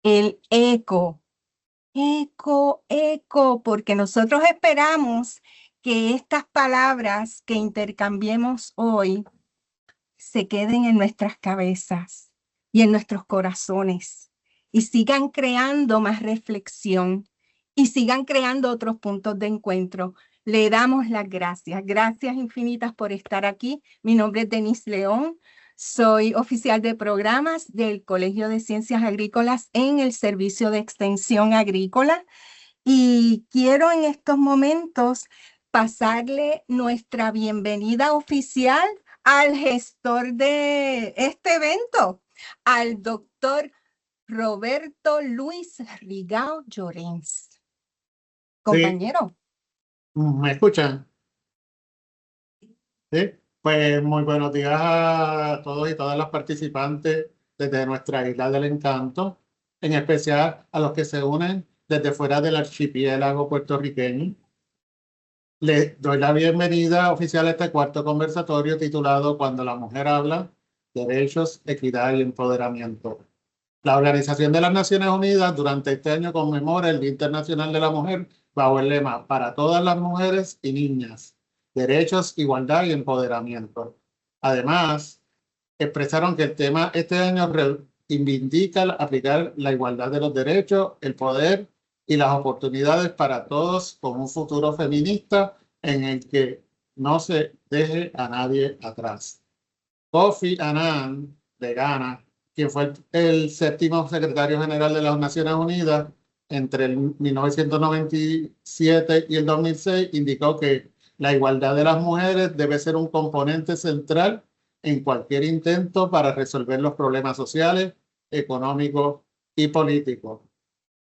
El eco, eco, eco, porque nosotros esperamos que estas palabras que intercambiemos hoy se queden en nuestras cabezas y en nuestros corazones y sigan creando más reflexión y sigan creando otros puntos de encuentro. Le damos las gracias. Gracias infinitas por estar aquí. Mi nombre es Denise León. Soy oficial de programas del Colegio de Ciencias Agrícolas en el Servicio de Extensión Agrícola y quiero en estos momentos pasarle nuestra bienvenida oficial al gestor de este evento, al doctor Roberto Luis Rigao Llorens. Sí, Compañero. ¿me escuchan? Sí, pues muy buenos días a todos y todas las participantes desde nuestra Isla del Encanto, en especial a los que se unen desde fuera del archipiélago puertorriqueño. Les doy la bienvenida oficial a este cuarto conversatorio titulado Cuando la mujer habla, derechos, equidad y empoderamiento. La Organización de las Naciones Unidas durante este año conmemora el Día Internacional de la Mujer bajo el lema para todas las mujeres y niñas, derechos, igualdad y empoderamiento. Además, expresaron que el tema este año reivindica aplicar la igualdad de los derechos, el poder y las oportunidades para todos con un futuro feminista en el que no se deje a nadie atrás. Kofi Annan de Ghana, quien fue el séptimo secretario general de las Naciones Unidas entre el 1997 y el 2006, indicó que la igualdad de las mujeres debe ser un componente central en cualquier intento para resolver los problemas sociales, económicos y políticos.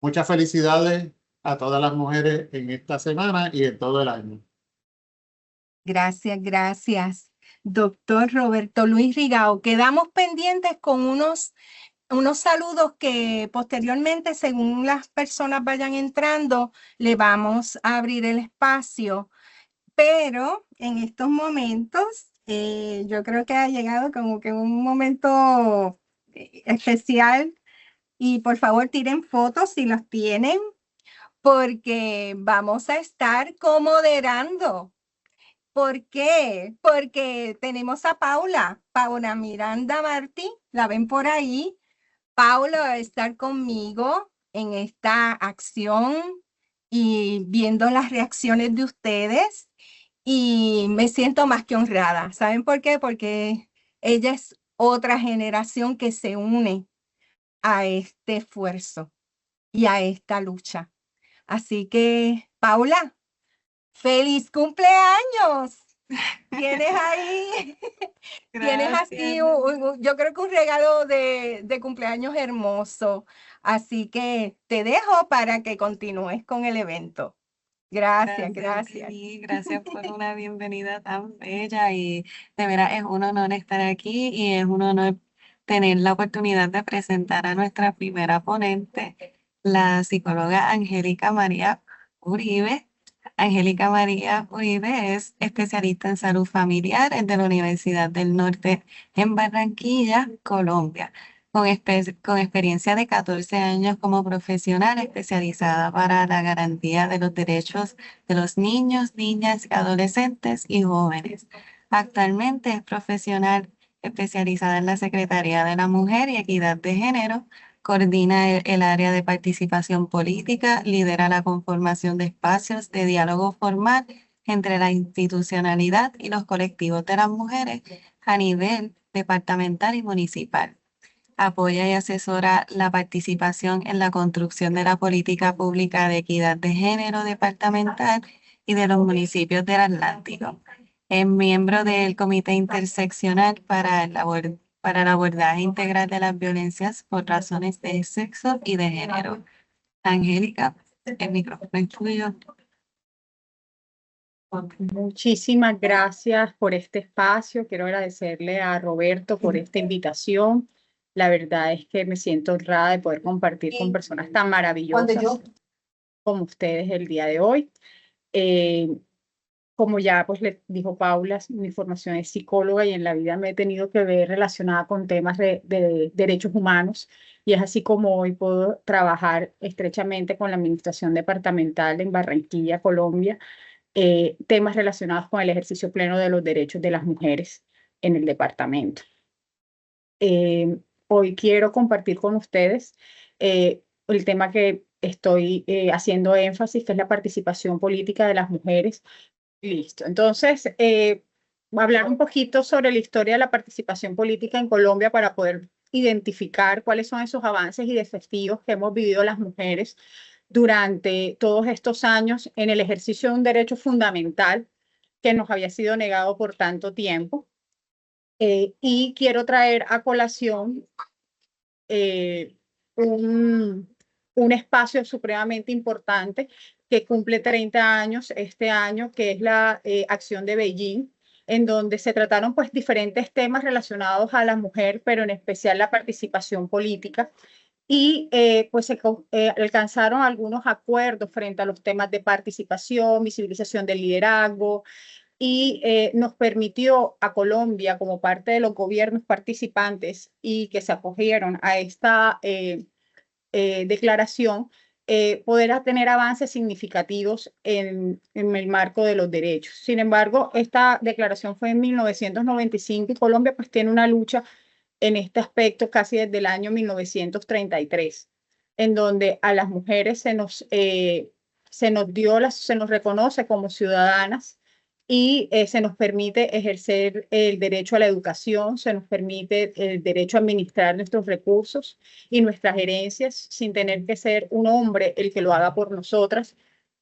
Muchas felicidades a todas las mujeres en esta semana y en todo el año. Gracias, gracias. Doctor Roberto Luis Rigao, quedamos pendientes con unos saludos que posteriormente, según las personas vayan entrando, le vamos a abrir el espacio. Pero en estos momentos, yo creo que ha llegado como que un momento especial y por favor tiren fotos si los tienen, porque vamos a estar comoderando. ¿Por qué? Porque tenemos a Paula Miranda Martí, la ven por ahí. Paula va a estar conmigo en esta acción y viendo las reacciones de ustedes y me siento más que honrada. ¿Saben por qué? Porque ella es otra generación que se une a este esfuerzo y a esta lucha. Así que, Paula, ¡feliz cumpleaños! Tienes ahí, tienes así, Gracias. yo creo que un regalo de cumpleaños hermoso. Así que te dejo para que continúes con el evento. Gracias, gracias. Dini, gracias por una bienvenida tan bella y de veras es un honor estar aquí y es un honor tener la oportunidad de presentar a nuestra primera ponente, la psicóloga Angélica María Uribe. Angélica María Uribe es especialista en salud familiar de la Universidad del Norte en Barranquilla, Colombia, con experiencia de 14 años como profesional especializada para la garantía de los derechos de los niños, niñas, adolescentes y jóvenes. Actualmente es profesional especializada en la Secretaría de la Mujer y Equidad de Género, coordina el área de participación política, lidera la conformación de espacios de diálogo formal entre la institucionalidad y los colectivos de las mujeres a nivel departamental y municipal. Apoya y asesora la participación en la construcción de la política pública de equidad de género departamental y de los municipios del Atlántico. Es miembro del Comité Interseccional para el abordaje integral de las violencias por razones de sexo y de género. Angélica, el micrófono es tuyo. Muchísimas gracias por este espacio. Quiero agradecerle a Roberto por esta invitación. La verdad es que me siento honrada de poder compartir con personas tan maravillosas como ustedes el día de hoy. Como ya pues le dijo Paula, mi formación es psicóloga y en la vida me he tenido que ver relacionada con temas de derechos humanos, y es así como hoy puedo trabajar estrechamente con la Administración Departamental en Barranquilla, Colombia, temas relacionados con el ejercicio pleno de los derechos de las mujeres en el departamento. Hoy quiero compartir con ustedes el tema que estoy haciendo énfasis, que es la participación política de las mujeres. Listo. Entonces, voy a hablar un poquito sobre la historia de la participación política en Colombia para poder identificar cuáles son esos avances y desafíos que hemos vivido las mujeres durante todos estos años en el ejercicio de un derecho fundamental que nos había sido negado por tanto tiempo. Y quiero traer a colación un espacio supremamente importante que cumple 30 años este año, que es la acción de Beijing, en donde se trataron pues diferentes temas relacionados a la mujer, pero en especial la participación política. Y pues se alcanzaron algunos acuerdos frente a los temas de participación, visibilización del liderazgo, y nos permitió a Colombia, como parte de los gobiernos participantes y que se acogieron a esta declaración, poder tener avances significativos en el marco de los derechos. Sin embargo, esta declaración fue en 1995 y Colombia pues tiene una lucha en este aspecto casi desde el año 1933, en donde a las mujeres se nos reconoce como ciudadanas y se nos permite ejercer el derecho a la educación, se nos permite el derecho a administrar nuestros recursos y nuestras herencias sin tener que ser un hombre el que lo haga por nosotras.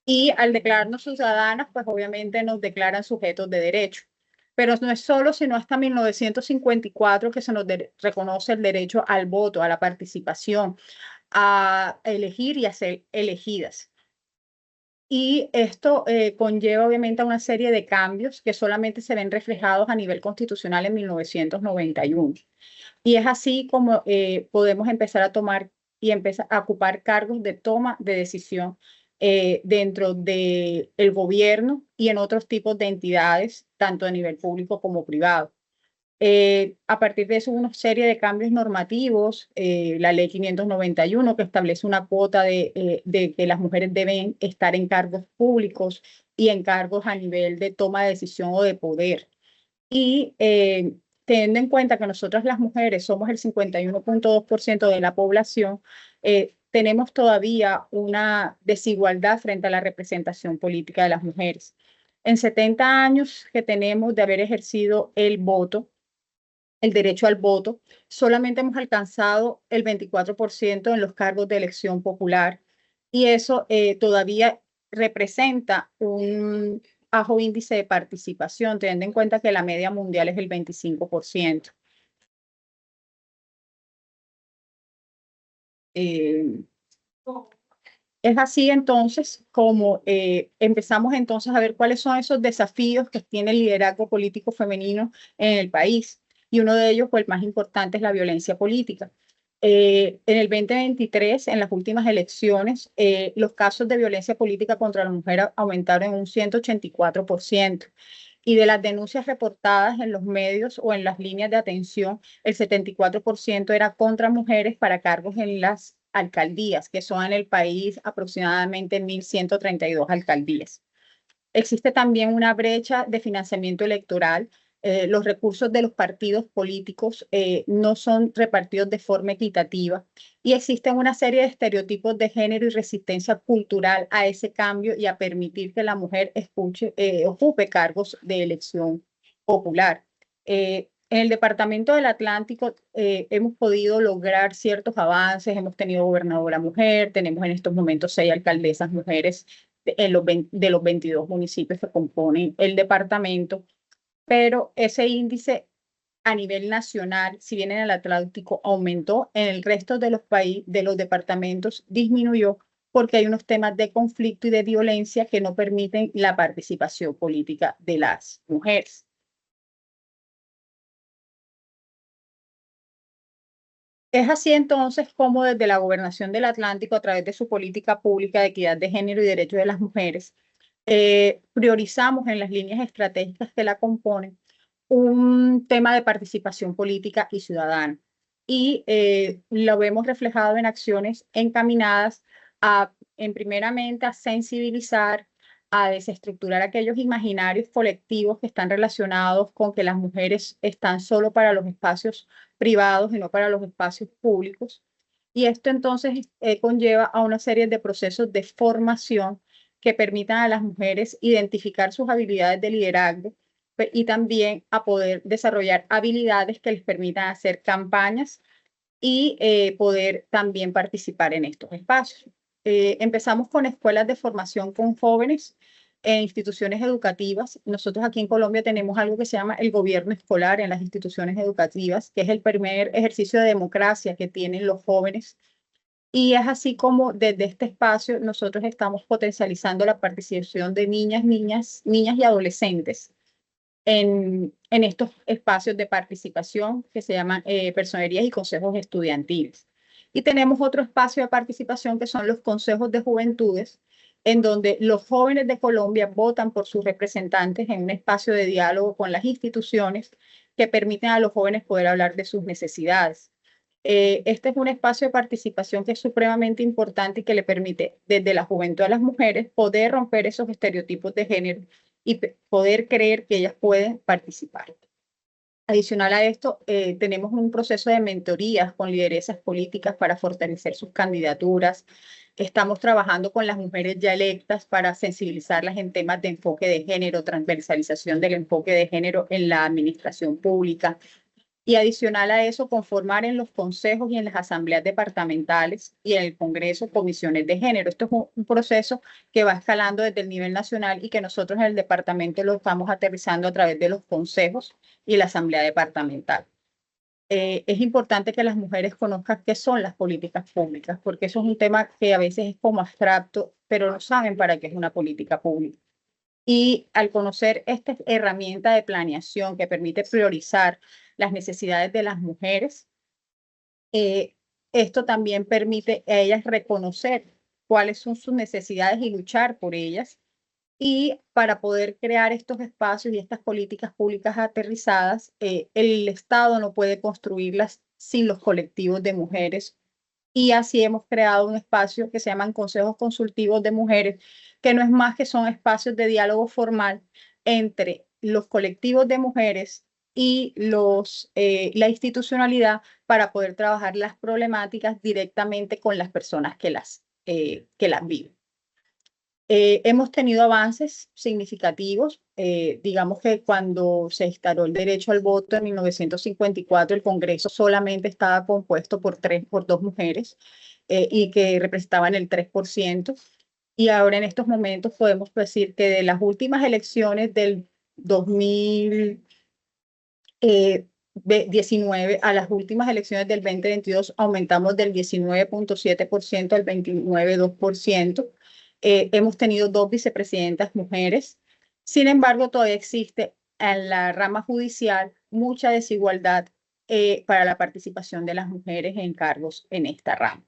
Y al declararnos ciudadanas, pues obviamente nos declaran sujetos de derecho. Pero no es solo, sino hasta 1954 que se nos reconoce el derecho al voto, a la participación, a elegir y a ser elegidas. Y esto conlleva obviamente a una serie de cambios que solamente se ven reflejados a nivel constitucional en 1991. Y es así como podemos empezar a tomar y empezar a ocupar cargos de toma de decisión dentro del gobierno y en otros tipos de entidades, tanto a nivel público como privado. A partir de eso, una serie de cambios normativos, la ley 591 que establece una cuota de que las mujeres deben estar en cargos públicos y en cargos a nivel de toma de decisión o de poder. Y teniendo en cuenta que nosotras las mujeres somos el 51.2% de la población, tenemos todavía una desigualdad frente a la representación política de las mujeres. En 70 años que tenemos de haber ejercido el voto, el derecho al voto, solamente hemos alcanzado el 24% en los cargos de elección popular, y eso todavía representa un bajo índice de participación, teniendo en cuenta que la media mundial es el 25%. Es así entonces como empezamos entonces a ver cuáles son esos desafíos que tiene el liderazgo político femenino en el país. Y uno de ellos, pues el más importante, es la violencia política. En el 2023, en las últimas elecciones, los casos de violencia política contra la mujer aumentaron en un 184%. Y de las denuncias reportadas en los medios o en las líneas de atención, el 74% era contra mujeres para cargos en las alcaldías, que son en el país aproximadamente 1.132 alcaldías. Existe también una brecha de financiamiento electoral. Los recursos de los partidos políticos no son repartidos de forma equitativa, y existen una serie de estereotipos de género y resistencia cultural a ese cambio y a permitir que la mujer ocupe cargos de elección popular. En el Departamento del Atlántico hemos podido lograr ciertos avances, hemos tenido gobernadora mujer, tenemos en estos momentos 6 alcaldesas mujeres de los 22 municipios que componen el departamento, pero ese índice a nivel nacional, si bien en el Atlántico aumentó, en el resto de los países, de los departamentos disminuyó porque hay unos temas de conflicto y de violencia que no permiten la participación política de las mujeres. Es así entonces como desde la Gobernación del Atlántico, a través de su política pública de equidad de género y derechos de las mujeres, priorizamos en las líneas estratégicas que la componen un tema de participación política y ciudadana. Y lo vemos reflejado en acciones encaminadas primeramente a sensibilizar, a desestructurar aquellos imaginarios colectivos que están relacionados con que las mujeres están solo para los espacios privados y no para los espacios públicos. Y esto entonces conlleva a una serie de procesos de formación que permitan a las mujeres identificar sus habilidades de liderazgo y también a poder desarrollar habilidades que les permitan hacer campañas y poder también participar en estos espacios. Empezamos con escuelas de formación con jóvenes en instituciones educativas. Nosotros aquí en Colombia tenemos algo que se llama el gobierno escolar en las instituciones educativas, que es el primer ejercicio de democracia que tienen los jóvenes. Y es así como desde este espacio nosotros estamos potencializando la participación de niñas y adolescentes en estos espacios de participación que se llaman personerías y consejos estudiantiles. Y tenemos otro espacio de participación que son los consejos de juventudes, en donde los jóvenes de Colombia votan por sus representantes en un espacio de diálogo con las instituciones que permiten a los jóvenes poder hablar de sus necesidades. Este es un espacio de participación que es supremamente importante y que le permite desde la juventud a las mujeres poder romper esos estereotipos de género y poder creer que ellas pueden participar. Adicional a esto, tenemos un proceso de mentorías con lideresas políticas para fortalecer sus candidaturas. Estamos trabajando con las mujeres ya electas para sensibilizarlas en temas de enfoque de género, transversalización del enfoque de género en la administración pública. Y adicional a eso, conformar en los consejos y en las asambleas departamentales y en el Congreso comisiones de género. Esto es un proceso que va escalando desde el nivel nacional y que nosotros en el departamento lo estamos aterrizando a través de los consejos y la asamblea departamental. Es importante que las mujeres conozcan qué son las políticas públicas, porque eso es un tema que a veces es como abstracto, pero no saben para qué es una política pública. Y al conocer esta herramienta de planeación que permite priorizar las necesidades de las mujeres, esto también permite a ellas reconocer cuáles son sus necesidades y luchar por ellas. Y para poder crear estos espacios y estas políticas públicas aterrizadas, el Estado no puede construirlas sin los colectivos de mujeres. Y así hemos creado un espacio que se llaman consejos consultivos de mujeres, que no es más que son espacios de diálogo formal entre los colectivos de mujeres y la institucionalidad para poder trabajar las problemáticas directamente con las personas que las viven. Hemos tenido avances significativos. Digamos que cuando se instauró el derecho al voto en 1954, el Congreso solamente estaba compuesto por dos mujeres y que representaban el 3%. Y ahora en estos momentos podemos decir que de las últimas elecciones del 2019 a las últimas elecciones del 2022 aumentamos del 19.7% al 29.2%. Hemos tenido 2 vicepresidentas mujeres. Sin embargo, todavía existe en la rama judicial mucha desigualdad para la participación de las mujeres en cargos en esta rama.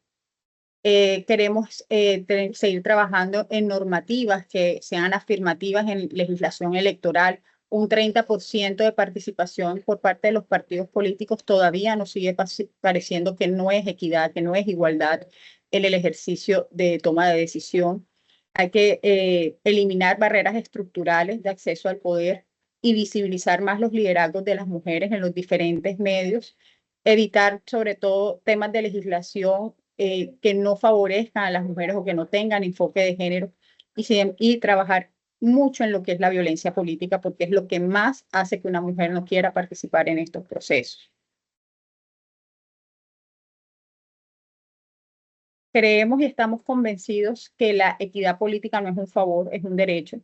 Queremos seguir trabajando en normativas que sean afirmativas en legislación electoral. Un 30% de participación por parte de los partidos políticos todavía nos sigue pareciendo que no es equidad, que no es igualdad en el ejercicio de toma de decisión. Hay que eliminar barreras estructurales de acceso al poder y visibilizar más los liderazgos de las mujeres en los diferentes medios. Evitar sobre todo temas de legislación que no favorezcan a las mujeres o que no tengan enfoque de género y trabajar mucho en lo que es la violencia política, porque es lo que más hace que una mujer no quiera participar en estos procesos. Creemos y estamos convencidos que la equidad política no es un favor, es un derecho.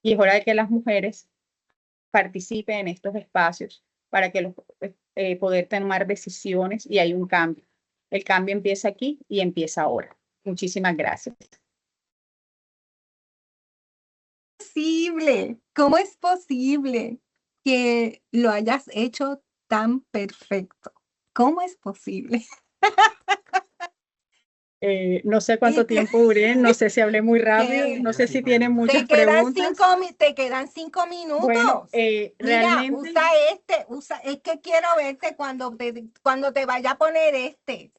Y es hora de que las mujeres participen en estos espacios para que poder tomar decisiones y hay un cambio. El cambio empieza aquí y empieza ahora. Muchísimas gracias. posible? ¿Cómo es posible que lo hayas hecho tan perfecto? ¿Cómo es posible? No sé cuánto tiempo duré, no sé si hablé muy rápido, no sé si tienen muchas preguntas. Te quedan 5 minutos. Bueno, Mira, realmente, es que quiero verte cuando te vaya a poner este.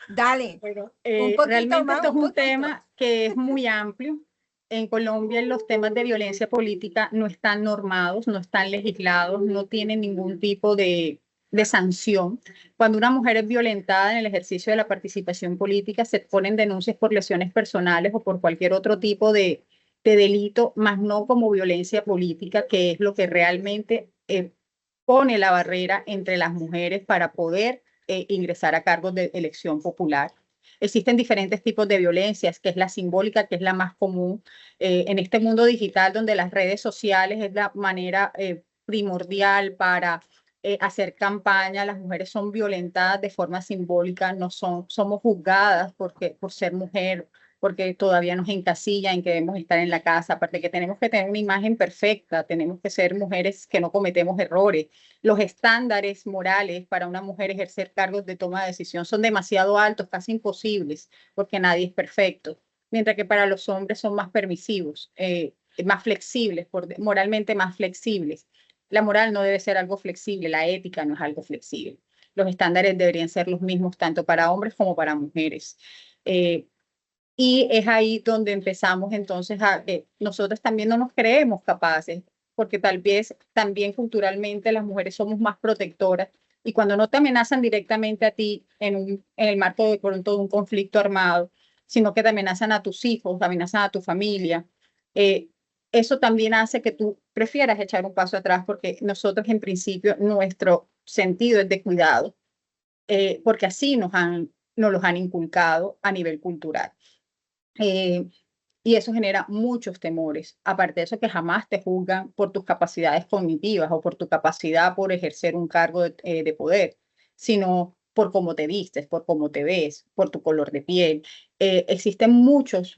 Dale, bueno, un poquito realmente más, esto es un un poquito. tema que es muy amplio. En Colombia los temas de violencia política no están normados, no están legislados, no tienen ningún tipo de sanción. Cuando una mujer es violentada en el ejercicio de la participación política, se ponen denuncias por lesiones personales o por cualquier otro tipo de delito, más no como violencia política, que es lo que realmente pone la barrera entre las mujeres para poder ingresar a cargos de elección popular. Existen diferentes tipos de violencias, que es la simbólica, que es la más común. En este mundo digital, donde las redes sociales es la manera primordial para hacer campaña, las mujeres son violentadas de forma simbólica, no somos juzgadas por ser mujer, porque todavía nos encasilla en que debemos estar en la casa, aparte que tenemos que tener una imagen perfecta, tenemos que ser mujeres que no cometemos errores. Los estándares morales para una mujer ejercer cargos de toma de decisión son demasiado altos, casi imposibles, porque nadie es perfecto, mientras que para los hombres son más permisivos, más flexibles, moralmente más flexibles. La moral no debe ser algo flexible, la ética no es algo flexible. Los estándares deberían ser los mismos tanto para hombres como para mujeres. Y es ahí donde empezamos entonces nosotros también no nos creemos capaces, porque tal vez también culturalmente las mujeres somos más protectoras y cuando no te amenazan directamente a ti en el marco de pronto de un conflicto armado, sino que te amenazan a tus hijos, te amenazan a tu familia, eso también hace que tú prefieras echar un paso atrás porque nosotros en principio nuestro sentido es de cuidado, porque así nos los han inculcado a nivel cultural. Y eso genera muchos temores. Aparte de eso, que jamás te juzgan por tus capacidades cognitivas o por tu capacidad por ejercer un cargo de poder, sino por cómo te vistes, por cómo te ves, por tu color de piel. Existen muchas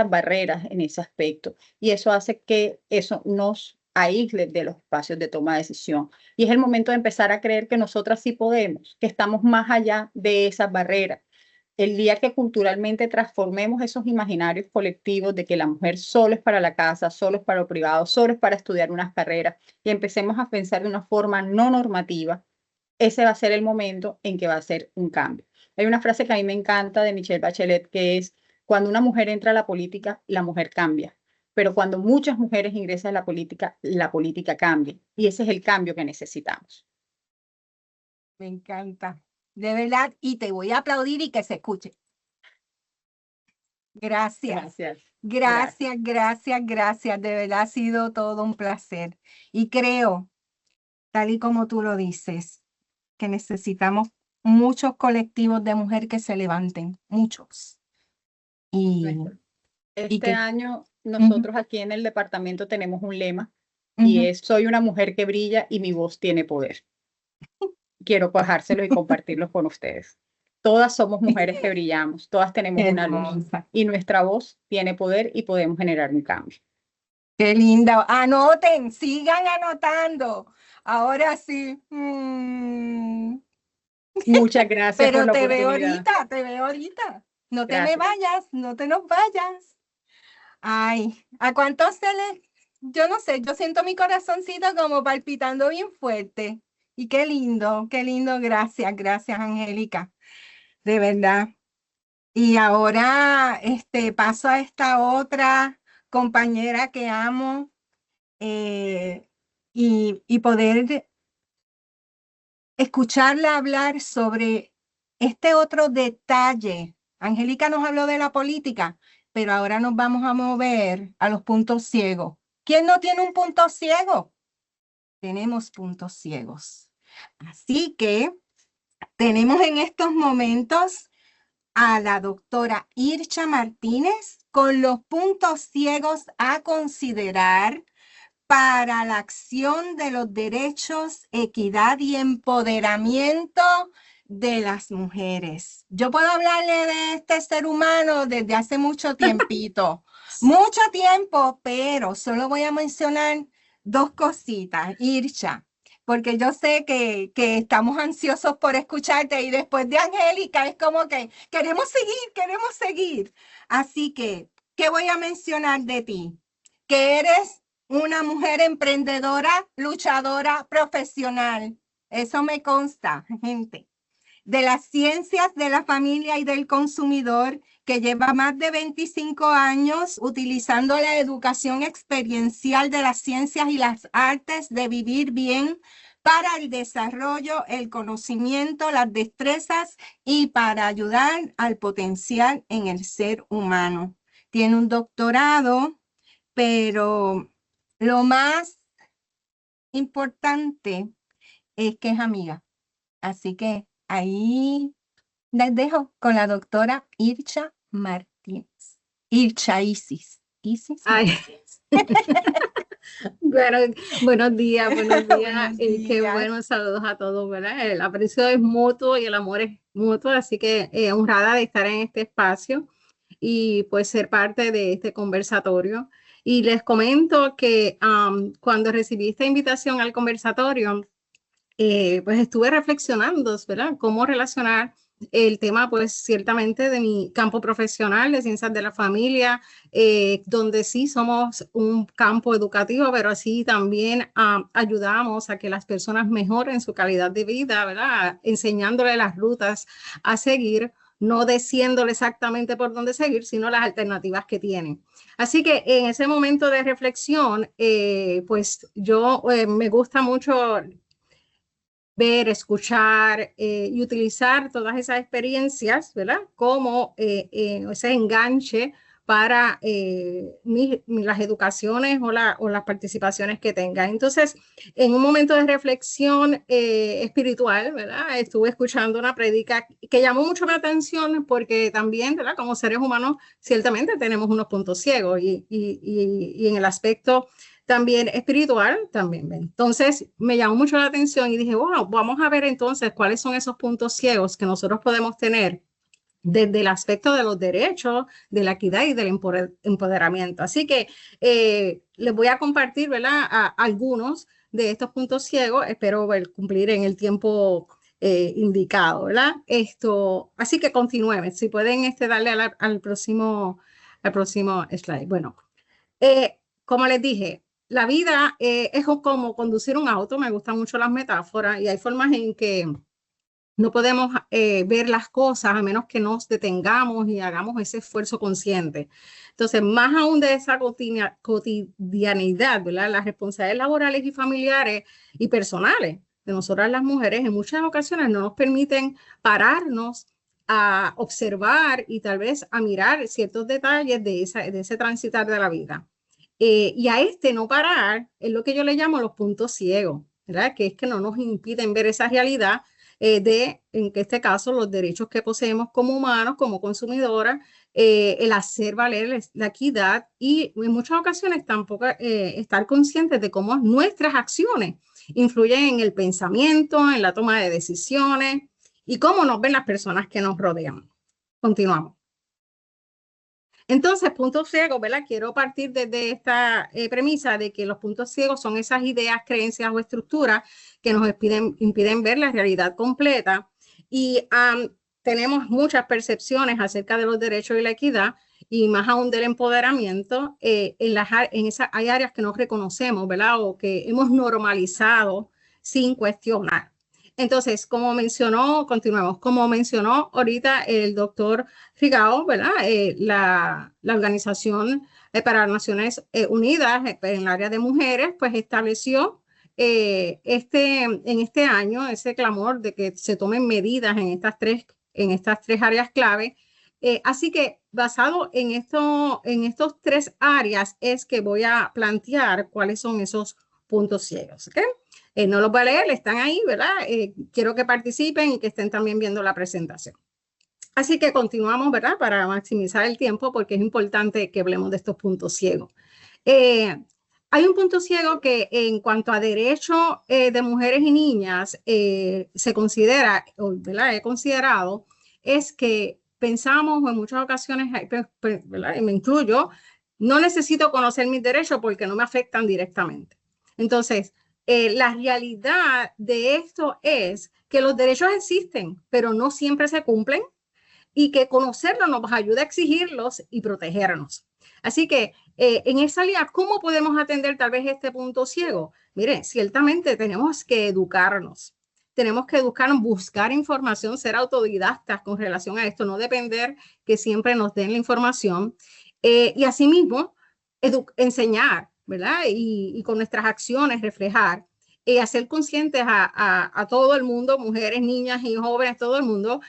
barreras en ese aspecto y eso hace que eso nos aísle de los espacios de toma de decisión. Y es el momento de empezar a creer que nosotras sí podemos, que estamos más allá de esas barreras. El día que culturalmente transformemos esos imaginarios colectivos de que la mujer solo es para la casa, solo es para lo privado, solo es para estudiar unas carreras y empecemos a pensar de una forma no normativa, ese va a ser el momento en que va a ser un cambio. Hay una frase que a mí me encanta de Michelle Bachelet que es, cuando una mujer entra a la mujer cambia. Pero cuando muchas mujeres ingresan a la política cambia. Y ese es el cambio que necesitamos. Me encanta, de verdad, y te voy a aplaudir y que se escuche. Gracias. Gracias. De verdad ha sido todo un placer. Y creo, tal y como tú lo dices, que necesitamos muchos colectivos de mujeres que se levanten, muchos. Este año nosotros aquí en el departamento tenemos un lema y es: soy una mujer que brilla y mi voz tiene poder. Quiero bajárselo y compartirlo con ustedes. Todas somos mujeres que brillamos, todas tenemos una luz y nuestra voz tiene poder y podemos generar un cambio. Qué linda. Anoten, sigan anotando. Ahora sí. Muchas gracias. Pero por la te veo oportunidad. te veo ahorita. No te Gracias. me vayas, no te nos vayas. Ay, ¿a cuántos yo no sé, yo siento mi corazoncito como palpitando bien fuerte. Y qué lindo, gracias, Angélica, de verdad. Y ahora paso a esta otra compañera que amo y poder escucharla hablar sobre este otro detalle. Angélica nos habló de la política, pero ahora nos vamos a mover a los puntos ciegos. ¿Quién no tiene un punto ciego? Tenemos puntos ciegos. Así que tenemos en estos momentos a la doctora Ircha Martínez con los puntos ciegos a considerar para la acción de los derechos, equidad y empoderamiento de las mujeres. Yo puedo hablarle de este ser humano desde hace mucho tiempito, mucho tiempo, pero solo voy a mencionar dos cositas, Irsha, porque yo sé que estamos ansiosos por escucharte y después de Angélica es como que queremos seguir. Así que, ¿qué voy a mencionar de ti? Que eres una mujer emprendedora, luchadora, profesional. Eso me consta, gente. De las ciencias de la familia y del consumidor, que lleva más de 25 años utilizando la educación experiencial de las ciencias y las artes de vivir bien para el desarrollo, el conocimiento, las destrezas y para ayudar al potencial en el ser humano. Tiene un doctorado, pero lo más importante es que es amiga. Así que ahí les dejo con la doctora Irsha Martínez. Irsha Isis. Isis. Ay. Bueno, buenos días, buenos días. Buenos Qué días. bueno, saludos a todos, ¿verdad? El aprecio es mutuo y el amor es mutuo, así que honrada de estar en este espacio y pues ser parte de este conversatorio. Y les comento que cuando recibí esta invitación al conversatorio, pues estuve reflexionando, ¿verdad? Cómo relacionar el tema, pues ciertamente de mi campo profesional de ciencias de la familia, donde sí somos un campo educativo, pero así también ayudamos a que las personas mejoren su calidad de vida, ¿verdad? Enseñándole las rutas a seguir, no diciéndole exactamente por dónde seguir, sino las alternativas que tienen. Así que en ese momento de reflexión, pues yo me gusta mucho ver, escuchar y utilizar todas esas experiencias, ¿verdad? Como ese enganche para las educaciones o las participaciones que tenga. Entonces, en un momento de reflexión espiritual, ¿verdad? Estuve escuchando una prédica que llamó mucho mi atención porque también, ¿verdad? Como seres humanos, ciertamente tenemos unos puntos ciegos y en el aspecto también espiritual, también. Entonces, me llamó mucho la atención y dije, wow, vamos a ver entonces cuáles son esos puntos ciegos que nosotros podemos tener desde el aspecto de los derechos, de la equidad y del empoderamiento. Así que les voy a compartir, ¿verdad? Algunos de estos puntos ciegos. Espero cumplir en el tiempo indicado, ¿verdad? Así que continúen. Si pueden darle al próximo slide. Bueno, como les dije, la vida es como conducir un auto. Me gustan mucho las metáforas y hay formas en que no podemos ver las cosas a menos que nos detengamos y hagamos ese esfuerzo consciente. Entonces, más aún de esa cotidianidad, ¿verdad? Las responsabilidades laborales y familiares y personales de nosotras las mujeres en muchas ocasiones no nos permiten pararnos a observar y tal vez a mirar ciertos detalles de ese transitar de la vida. Y a no parar es lo que yo le llamo los puntos ciegos, ¿verdad? Que es que no nos impiden ver esa realidad en este caso, los derechos que poseemos como humanos, como consumidoras, el hacer valer la equidad y en muchas ocasiones tampoco estar conscientes de cómo nuestras acciones influyen en el pensamiento, en la toma de decisiones y cómo nos ven las personas que nos rodean. Continuamos. Entonces, puntos ciegos, ¿verdad? Quiero partir desde esta premisa de que los puntos ciegos son esas ideas, creencias o estructuras que nos impiden ver la realidad completa y tenemos muchas percepciones acerca de los derechos y la equidad y más aún del empoderamiento. Hay áreas que no reconocemos, ¿verdad? O que hemos normalizado sin cuestionar. Entonces, continuamos, como mencionó ahorita el doctor Rigao, ¿verdad? La Organización para las Naciones Unidas en el área de mujeres, pues estableció en este año ese clamor de que se tomen medidas en estas tres áreas clave. Así que basado en estos tres áreas es que voy a plantear cuáles son esos puntos ciegos, ¿ok? No los voy a leer, están ahí, ¿verdad? Quiero que participen y que estén también viendo la presentación. Así que continuamos, ¿verdad? Para maximizar el tiempo, porque es importante que hablemos de estos puntos ciegos. hay un punto ciego que en cuanto a derecho de mujeres y niñas se considera, ¿verdad? He considerado, es que pensamos en muchas ocasiones, ¿verdad? Y me incluyo, no necesito conocer mis derechos porque no me afectan directamente. Entonces, la realidad de esto es que los derechos existen, pero no siempre se cumplen y que conocerlos nos ayuda a exigirlos y protegernos. Así que en esa línea, ¿cómo podemos atender tal vez este punto ciego? Mire, ciertamente tenemos que educarnos. Tenemos que educarnos, buscar información, ser autodidactas con relación a esto, no depender que siempre nos den la información. Y asimismo, enseñar, ¿verdad? Y con nuestras acciones reflejar. Hacer conscientes a todo el mundo, mujeres, niñas y jóvenes, todo el mundo,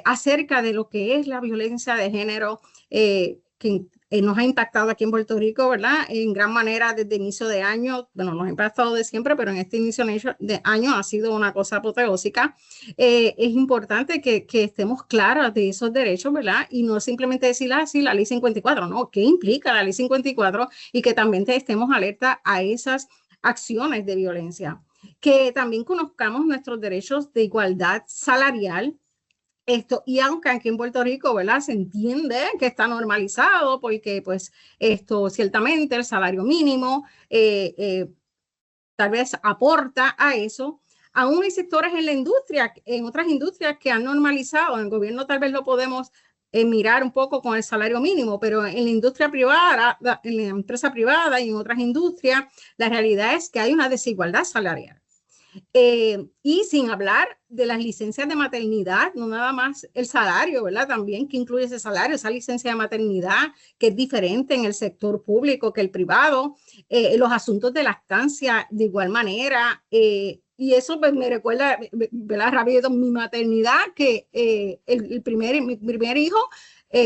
acerca de lo que es la violencia de género que nos ha impactado aquí en Puerto Rico, ¿verdad? En gran manera desde inicio de año, bueno, nos ha impactado de siempre, pero en este inicio de año ha sido una cosa apoteósica. Es importante que estemos claros de esos derechos, ¿verdad? Y no simplemente decir, sí, la ley 54, ¿no? ¿Qué implica la ley 54? Y que también estemos alerta a esas acciones de violencia, que también conozcamos nuestros derechos de igualdad salarial. Y aunque aquí en Puerto Rico, ¿verdad? Se entiende que está normalizado porque pues ciertamente el salario mínimo tal vez aporta a eso. Aún hay sectores en la industria, en otras industrias que han normalizado, en el gobierno tal vez lo podemos mirar un poco con el salario mínimo, pero en la industria privada, en la empresa privada y en otras industrias, la realidad es que hay una desigualdad salarial. Y sin hablar de las licencias de maternidad, no nada más el salario, ¿verdad? También que incluye ese salario, esa licencia de maternidad, que es diferente en el sector público que el privado, los asuntos de lactancia de igual manera, y eso pues, me recuerda, ¿verdad? Rápido, mi maternidad, que mi primer hijo,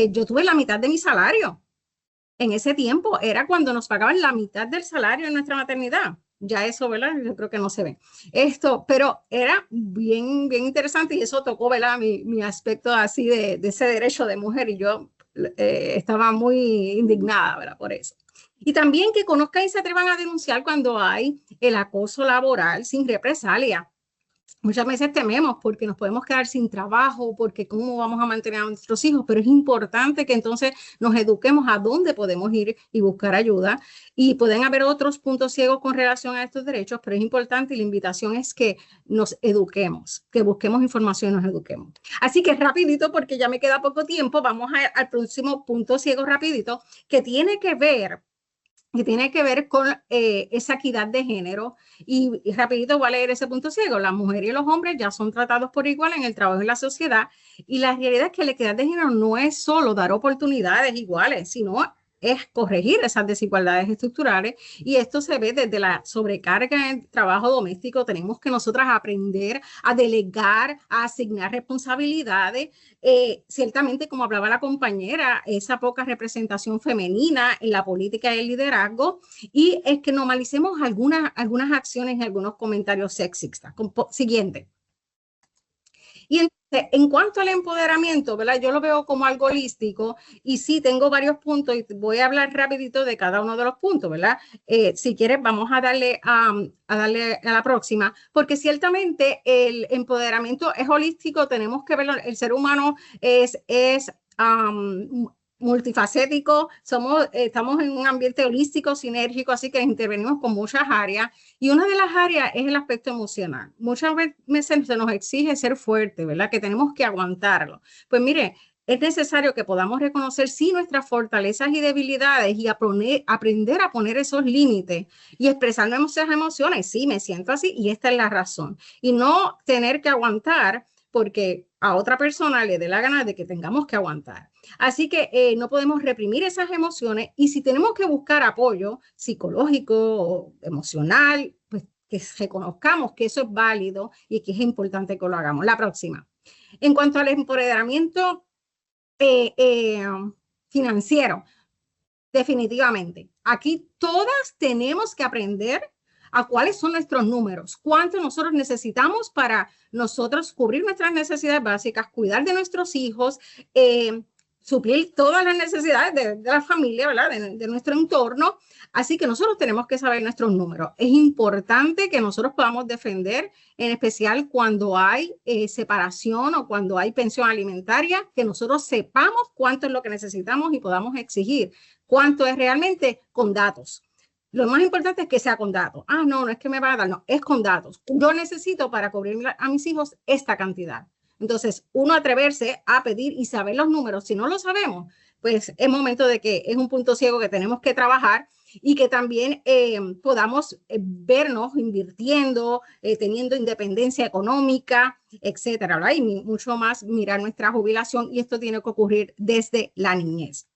yo tuve la mitad de mi salario. En ese tiempo era cuando nos pagaban la mitad del salario en nuestra maternidad. Ya eso, ¿verdad? Yo creo que no se ve. Pero era bien, bien interesante y eso tocó, ¿verdad? Mi aspecto así de ese derecho de mujer y yo estaba muy indignada, ¿verdad? Por eso. Y también que conozcan y se atrevan a denunciar cuando hay el acoso laboral sin represalia. Muchas veces tememos porque nos podemos quedar sin trabajo, porque cómo vamos a mantener a nuestros hijos, pero es importante que entonces nos eduquemos a dónde podemos ir y buscar ayuda. Y pueden haber otros puntos ciegos con relación a estos derechos, pero es importante y la invitación es que nos eduquemos, que busquemos información y nos eduquemos. Así que rapidito, porque ya me queda poco tiempo, vamos al próximo punto ciego rapidito, que tiene que ver con esa equidad de género. Y rapidito voy a leer ese punto ciego. Las mujeres y los hombres ya son tratados por igual en el trabajo y la sociedad. Y la realidad es que la equidad de género no es solo dar oportunidades iguales, sino es corregir esas desigualdades estructurales. Y esto se ve desde la sobrecarga en el trabajo doméstico. Tenemos que nosotras aprender a delegar, a asignar responsabilidades. Ciertamente, como hablaba la compañera, esa poca representación femenina en la política y el liderazgo, y es que normalicemos algunas acciones y algunos comentarios sexistas. Siguiente. Y entonces, en cuanto al empoderamiento, ¿verdad? Yo lo veo como algo holístico y sí tengo varios puntos y voy a hablar rapidito de cada uno de los puntos, ¿verdad? Si quieres, vamos a darle a la próxima, porque ciertamente el empoderamiento es holístico, tenemos que verlo, el ser humano es multifacético, estamos en un ambiente holístico, sinérgico, así que intervenimos con muchas áreas y una de las áreas es el aspecto emocional. Muchas veces se nos exige ser fuerte, ¿verdad? Que tenemos que aguantarlo. Pues mire, es necesario que podamos reconocer sí nuestras fortalezas y debilidades y aprender a poner esos límites y expresar nuestras emociones. Sí, me siento así y esta es la razón. Y no tener que aguantar porque a otra persona le dé la gana de que tengamos que aguantar. Así que no podemos reprimir esas emociones y si tenemos que buscar apoyo psicológico o emocional, pues que reconozcamos que eso es válido y que es importante que lo hagamos. La próxima. En cuanto al empoderamiento financiero, definitivamente, aquí todas tenemos que aprender a cuáles son nuestros números, cuánto nosotros necesitamos para nosotros cubrir nuestras necesidades básicas, cuidar de nuestros hijos, suplir todas las necesidades de la familia, ¿verdad? De nuestro entorno. Así que nosotros tenemos que saber nuestros números. Es importante que nosotros podamos defender, en especial cuando hay separación o cuando hay pensión alimentaria, que nosotros sepamos cuánto es lo que necesitamos y podamos exigir cuánto es realmente con datos. Lo más importante es que sea con datos. Ah, no es que me va a dar, no, es con datos. Yo necesito para cubrir a mis hijos esta cantidad. Entonces, uno atreverse a pedir y saber los números, si no lo sabemos, pues es momento de que es un punto ciego que tenemos que trabajar y que también podamos vernos invirtiendo, teniendo independencia económica, etcétera, ¿verdad? Y mucho más mirar nuestra jubilación, y esto tiene que ocurrir desde la niñez.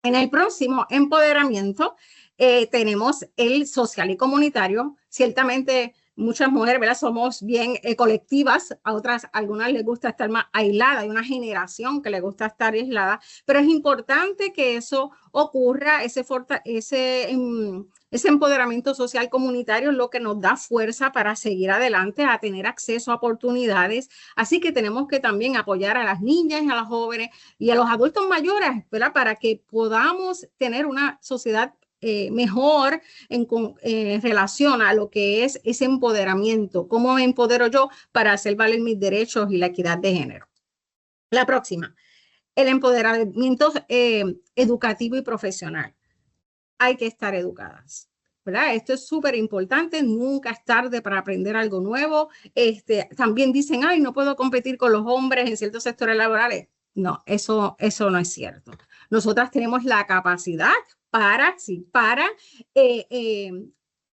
En el próximo empoderamiento tenemos el social y comunitario. Ciertamente muchas mujeres, ¿verdad? Somos bien colectivas, a otras, algunas les gusta estar más aislada, hay una generación que le gusta estar aislada, pero es importante que eso ocurra, ese empoderamiento social comunitario es lo que nos da fuerza para seguir adelante, a tener acceso a oportunidades. Así que tenemos que también apoyar a las niñas y a los jóvenes y a los adultos mayores, ¿verdad? Para que podamos tener una sociedad mejor en relación a lo que es ese empoderamiento. ¿Cómo me empodero yo para hacer valer mis derechos y la equidad de género? La próxima, el empoderamiento educativo y profesional. Hay que estar educadas, ¿verdad? Esto es súper importante, nunca es tarde para aprender algo nuevo. También dicen, ay, no puedo competir con los hombres en ciertos sectores laborales. No, eso no es cierto. Nosotras tenemos la capacidad para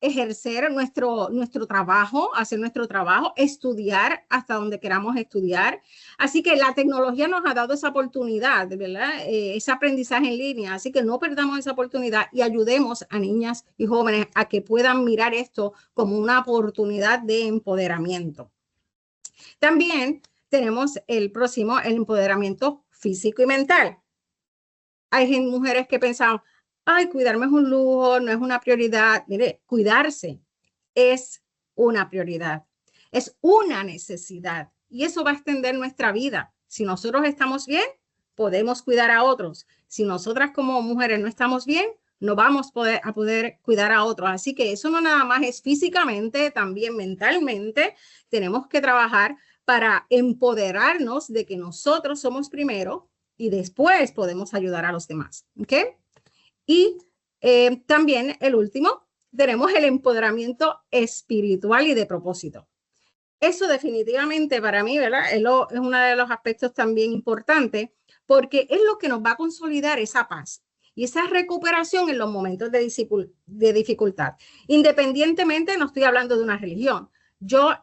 ejercer nuestro trabajo, hacer nuestro trabajo, estudiar hasta donde queramos estudiar. Así que la tecnología nos ha dado esa oportunidad, ¿verdad? Ese aprendizaje en línea. Así que no perdamos esa oportunidad y ayudemos a niñas y jóvenes a que puedan mirar esto como una oportunidad de empoderamiento. También tenemos el próximo, el empoderamiento físico y mental. Hay mujeres que pensan, ay, cuidarme es un lujo, no es una prioridad. Mire, cuidarse es una prioridad, es una necesidad y eso va a extender nuestra vida. Si nosotros estamos bien, podemos cuidar a otros. Si nosotras como mujeres no estamos bien, no vamos a poder cuidar a otros. Así que eso no nada más es físicamente, también mentalmente tenemos que trabajar para empoderarnos de que nosotros somos primero y después podemos ayudar a los demás. ¿Ok? Y también el último, tenemos el empoderamiento espiritual y de propósito. Eso definitivamente para mí, ¿verdad? Es uno de los aspectos también importantes porque es lo que nos va a consolidar esa paz y esa recuperación en los momentos de dificultad. Independientemente, no estoy hablando de una religión,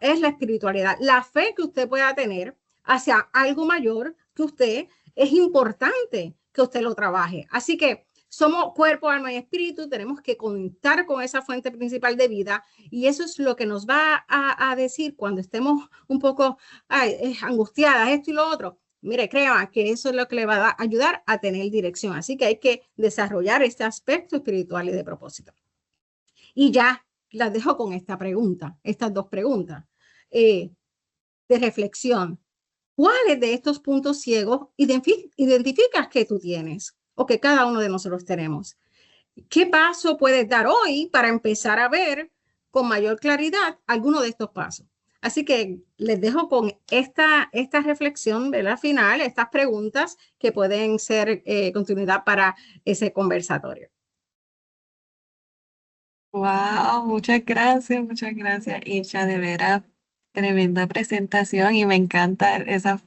es la espiritualidad, la fe que usted pueda tener hacia algo mayor que usted, es importante que usted lo trabaje. Así que somos cuerpo, alma y espíritu, tenemos que contar con esa fuente principal de vida y eso es lo que nos va a decir cuando estemos un poco angustiadas, esto y lo otro. Mire, créanme que eso es lo que le va a ayudar a tener dirección. Así que hay que desarrollar este aspecto espiritual y de propósito. Y ya las dejo con esta pregunta, estas dos preguntas de reflexión. ¿Cuáles de estos puntos ciegos identificas que tú tienes o que cada uno de nosotros tenemos? ¿Qué paso puedes dar hoy para empezar a ver con mayor claridad alguno de estos pasos? Así que les dejo con esta reflexión de la final, estas preguntas que pueden ser continuidad para ese conversatorio. Wow, muchas gracias, Isha, de veras, tremenda presentación y me encantan esas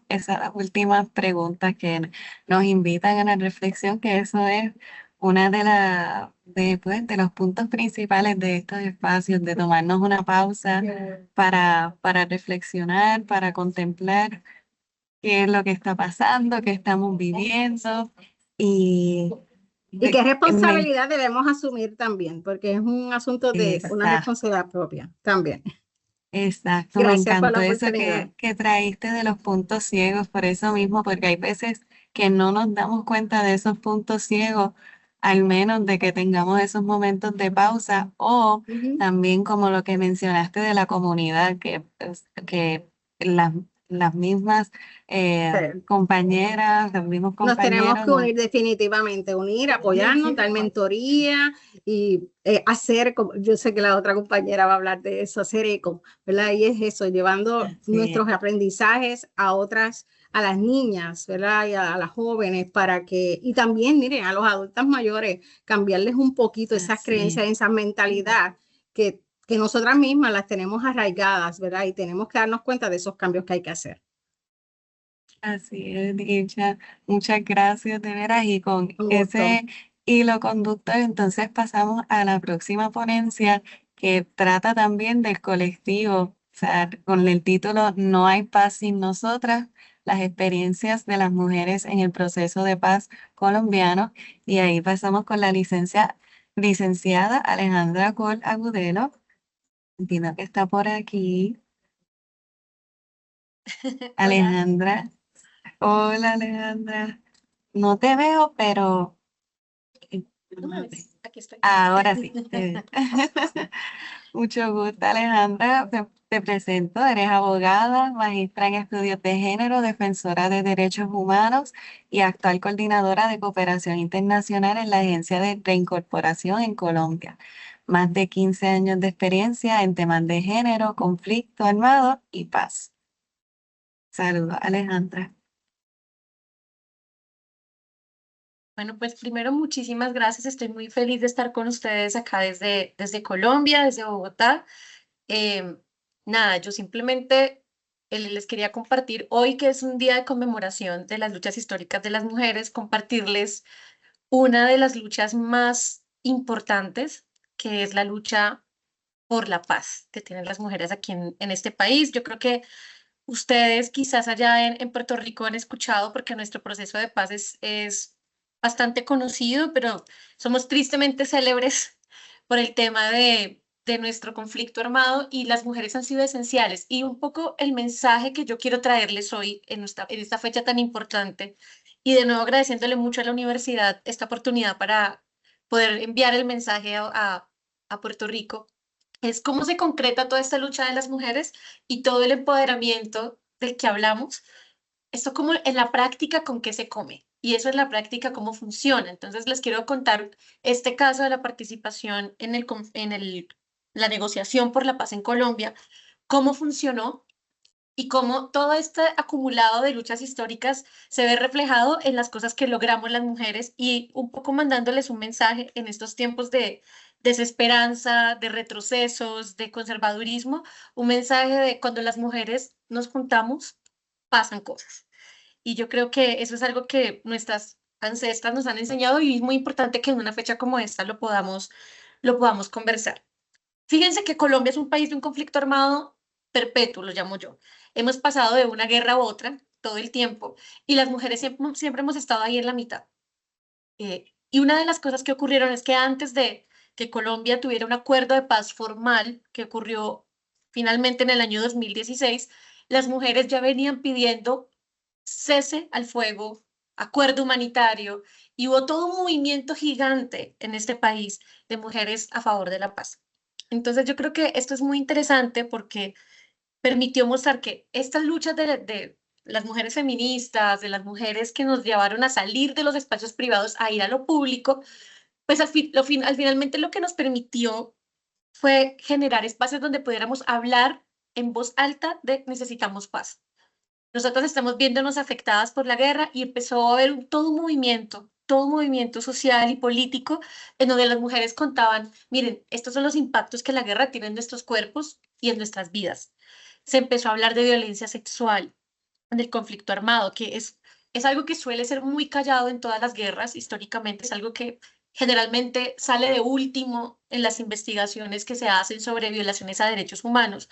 últimas preguntas que nos invitan a la reflexión, que eso es una de los puntos principales de estos espacios, de tomarnos una pausa para reflexionar, para contemplar qué es lo que está pasando, qué estamos viviendo y Y qué responsabilidad debemos asumir también, porque es un asunto de una responsabilidad propia también. Exacto, Gracias me encantó por la eso oportunidad. que traíste de los puntos ciegos, por eso mismo, porque hay veces que no nos damos cuenta de esos puntos ciegos, al menos de que tengamos esos momentos de pausa, o también como lo que mencionaste de la comunidad, que las las mismas Sí. compañeras, los mismos Nos tenemos compañeros. que unir definitivamente, unir, apoyarnos, dar mentoría y hacer, yo sé que la otra compañera va a hablar de eso, hacer eco, ¿verdad? Y es eso, llevando nuestros aprendizajes a otras, a las niñas, ¿verdad? Y a las jóvenes para que, y también, miren, a los adultos mayores, cambiarles un poquito esas creencias, esa mentalidad que nosotras mismas las tenemos arraigadas, ¿verdad? Y tenemos que darnos cuenta de esos cambios que hay que hacer. Así es, Dicha. Muchas gracias, de veras. Y con Un gusto. ese hilo conductor, entonces pasamos a la próxima ponencia que trata también del colectivo, o sea, con el título No hay paz sin nosotras, las experiencias de las mujeres en el proceso de paz colombiano. Y ahí pasamos con la licenciada Alejandra Col Agudelo. Entiendo que está por aquí. Alejandra. Hola, Alejandra. No te veo, pero Aquí estoy. ahora sí. Mucho gusto, Alejandra. Te presento, eres abogada, magistra en estudios de género, defensora de derechos humanos y actual coordinadora de cooperación internacional en la Agencia de Reincorporación en Colombia. Más de 15 años de experiencia en temas de género, conflicto armado y paz. Saludos, Alejandra. Bueno, pues primero muchísimas gracias. Estoy muy feliz de estar con ustedes acá desde Colombia, desde Bogotá. Nada, yo simplemente les quería compartir hoy, que es un día de conmemoración de las luchas históricas de las mujeres, compartirles una de las luchas más importantes, que es la lucha por la paz que tienen las mujeres aquí en este país. Yo creo que ustedes quizás allá en Puerto Rico han escuchado, porque nuestro proceso de paz es bastante conocido, pero somos tristemente célebres por el tema de nuestro conflicto armado, y las mujeres han sido esenciales. Y un poco el mensaje que yo quiero traerles hoy en esta fecha tan importante, y de nuevo agradeciéndole mucho a la universidad esta oportunidad para poder enviar el mensaje a Puerto Rico, es cómo se concreta toda esta lucha de las mujeres y todo el empoderamiento del que hablamos. Esto como en la práctica con qué se come, y eso en la práctica cómo funciona. Entonces les quiero contar este caso de la participación la negociación por la paz en Colombia, cómo funcionó y cómo todo este acumulado de luchas históricas se ve reflejado en las cosas que logramos las mujeres, y un poco mandándoles un mensaje en estos tiempos de desesperanza, de retrocesos, de conservadurismo, un mensaje de cuando las mujeres nos juntamos, pasan cosas. Y yo creo que eso es algo que nuestras ancestras nos han enseñado, y es muy importante que en una fecha como esta lo podamos conversar. Fíjense que Colombia es un país de un conflicto armado perpetuo, lo llamo yo. Hemos pasado de una guerra a otra todo el tiempo, y las mujeres siempre hemos estado ahí en la mitad. Y una de las cosas que ocurrieron es que antes de que Colombia tuviera un acuerdo de paz formal, que ocurrió finalmente en el año 2016, las mujeres ya venían pidiendo cese al fuego, acuerdo humanitario, y hubo todo un movimiento gigante en este país de mujeres a favor de la paz. Entonces yo creo que esto es muy interesante porque permitió mostrar que estas luchas de las mujeres feministas, de las mujeres que nos llevaron a salir de los espacios privados a ir a lo público, pues finalmente lo que nos permitió fue generar espacios donde pudiéramos hablar en voz alta de necesitamos paz. Nosotros estamos viéndonos afectadas por la guerra, y empezó a haber todo un movimiento social y político en donde las mujeres contaban, miren, estos son los impactos que la guerra tiene en nuestros cuerpos y en nuestras vidas. Se empezó a hablar de violencia sexual, del conflicto armado, que es algo que suele ser muy callado en todas las guerras. Históricamente es algo que generalmente sale de último en las investigaciones que se hacen sobre violaciones a derechos humanos.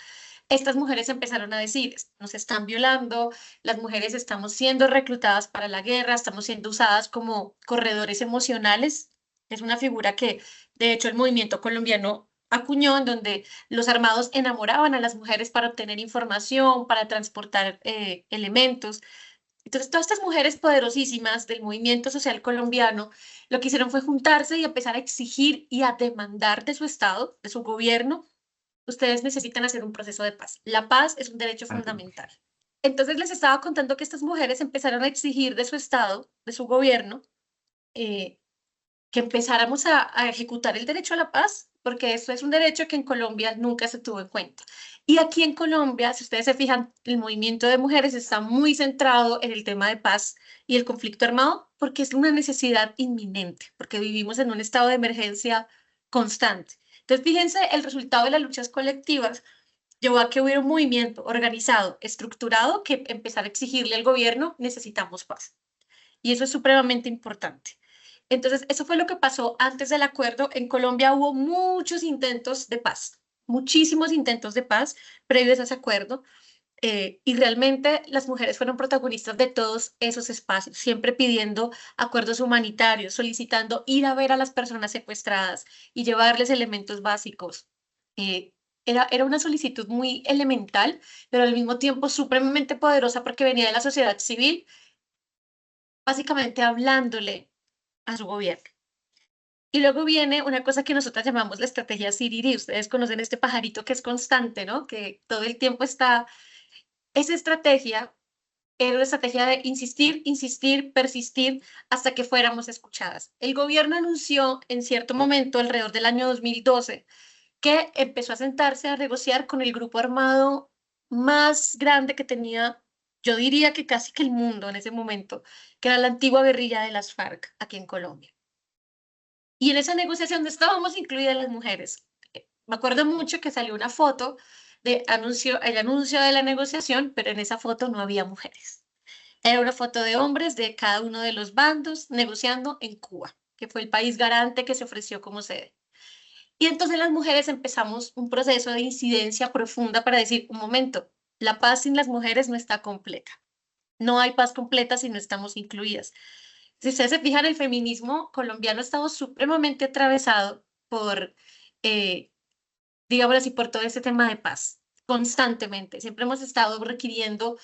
Estas mujeres empezaron a decir, nos están violando, las mujeres estamos siendo reclutadas para la guerra, estamos siendo usadas como corredores emocionales. Es una figura que, de hecho, el movimiento colombiano acuñó, en donde los armados enamoraban a las mujeres para obtener información, para transportar elementos. Entonces, todas estas mujeres poderosísimas del movimiento social colombiano lo que hicieron fue juntarse y empezar a exigir y a demandar de su Estado, de su gobierno: ustedes necesitan hacer un proceso de paz. La paz es un derecho fundamental. Entonces les estaba contando que estas mujeres empezaron a exigir de su Estado, de su gobierno, que empezáramos a ejecutar el derecho a la paz, porque eso es un derecho que en Colombia nunca se tuvo en cuenta. Y aquí en Colombia, si ustedes se fijan, el movimiento de mujeres está muy centrado en el tema de paz y el conflicto armado, porque es una necesidad inminente, porque vivimos en un estado de emergencia constante. Entonces, fíjense, el resultado de las luchas colectivas llevó a que hubiera un movimiento organizado, estructurado, que empezara a exigirle al gobierno, necesitamos paz. Y eso es supremamente importante. Entonces, eso fue lo que pasó antes del acuerdo. En Colombia hubo muchos intentos de paz, muchísimos intentos de paz previos a ese acuerdo. Y realmente las mujeres fueron protagonistas de todos esos espacios, siempre pidiendo acuerdos humanitarios, solicitando ir a ver a las personas secuestradas y llevarles elementos básicos. Era una solicitud muy elemental, pero al mismo tiempo supremamente poderosa porque venía de la sociedad civil, básicamente hablándole a su gobierno. Y luego viene una cosa que nosotras llamamos la estrategia Siriri. Ustedes conocen este pajarito que es constante, ¿no? Que todo el tiempo está. Esa estrategia era una estrategia de insistir, insistir, persistir hasta que fuéramos escuchadas. El gobierno anunció en cierto momento, alrededor del año 2012, que empezó a sentarse a negociar con el grupo armado más grande que tenía, yo diría que casi que el mundo en ese momento, que era la antigua guerrilla de las FARC aquí en Colombia. Y en esa negociación no estábamos incluidas las mujeres. Me acuerdo mucho que salió una foto de el anuncio de la negociación, pero en esa foto no había mujeres. Era una foto de hombres de cada uno de los bandos negociando en Cuba, que fue el país garante que se ofreció como sede. Y entonces las mujeres empezamos un proceso de incidencia profunda para decir, un momento, la paz sin las mujeres no está completa. No hay paz completa si no estamos incluidas. Si ustedes se fijan, el feminismo colombiano ha estado supremamente atravesado por, eh, digamos así, por todo este tema de paz, constantemente. Siempre hemos estado requiriendo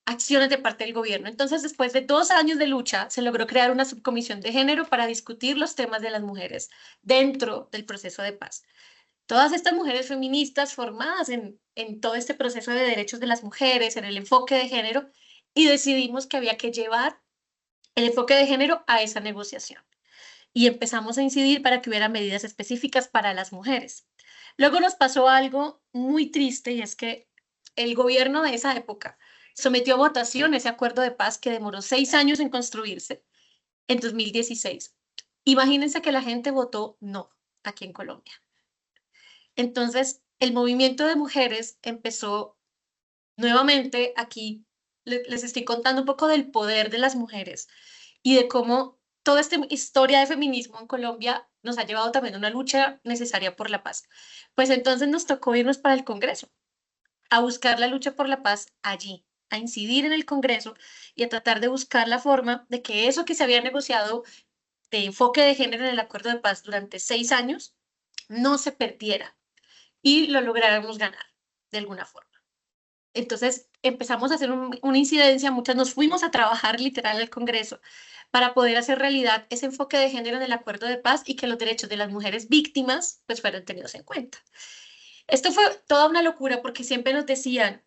acciones de parte del gobierno. Entonces, después de 2 años de lucha, se logró crear una subcomisión de género para discutir los temas de las mujeres dentro del proceso de paz. Todas estas mujeres feministas formadas en todo este proceso de derechos de las mujeres, en el enfoque de género, y decidimos que había que llevar el enfoque de género a esa negociación. Y empezamos a incidir para que hubiera medidas específicas para las mujeres. Luego nos pasó algo muy triste y es que el gobierno de esa época sometió a votación ese acuerdo de paz que demoró 6 años en construirse en 2016. Imagínense que la gente votó no aquí en Colombia. Entonces, el movimiento de mujeres empezó nuevamente aquí. Les estoy contando un poco del poder de las mujeres y de cómo toda esta historia de feminismo en Colombia nos ha llevado también a una lucha necesaria por la paz. Pues entonces nos tocó irnos para el Congreso, a buscar la lucha por la paz allí, a incidir en el Congreso y a tratar de buscar la forma de que eso que se había negociado de enfoque de género en el acuerdo de paz durante 6 años no se perdiera y lo lográramos ganar de alguna forma. Entonces empezamos a hacer una incidencia, muchas nos fuimos a trabajar literal al Congreso para poder hacer realidad ese enfoque de género en el acuerdo de paz y que los derechos de las mujeres víctimas pues fueran tenidos en cuenta. Esto fue toda una locura porque siempre nos decían,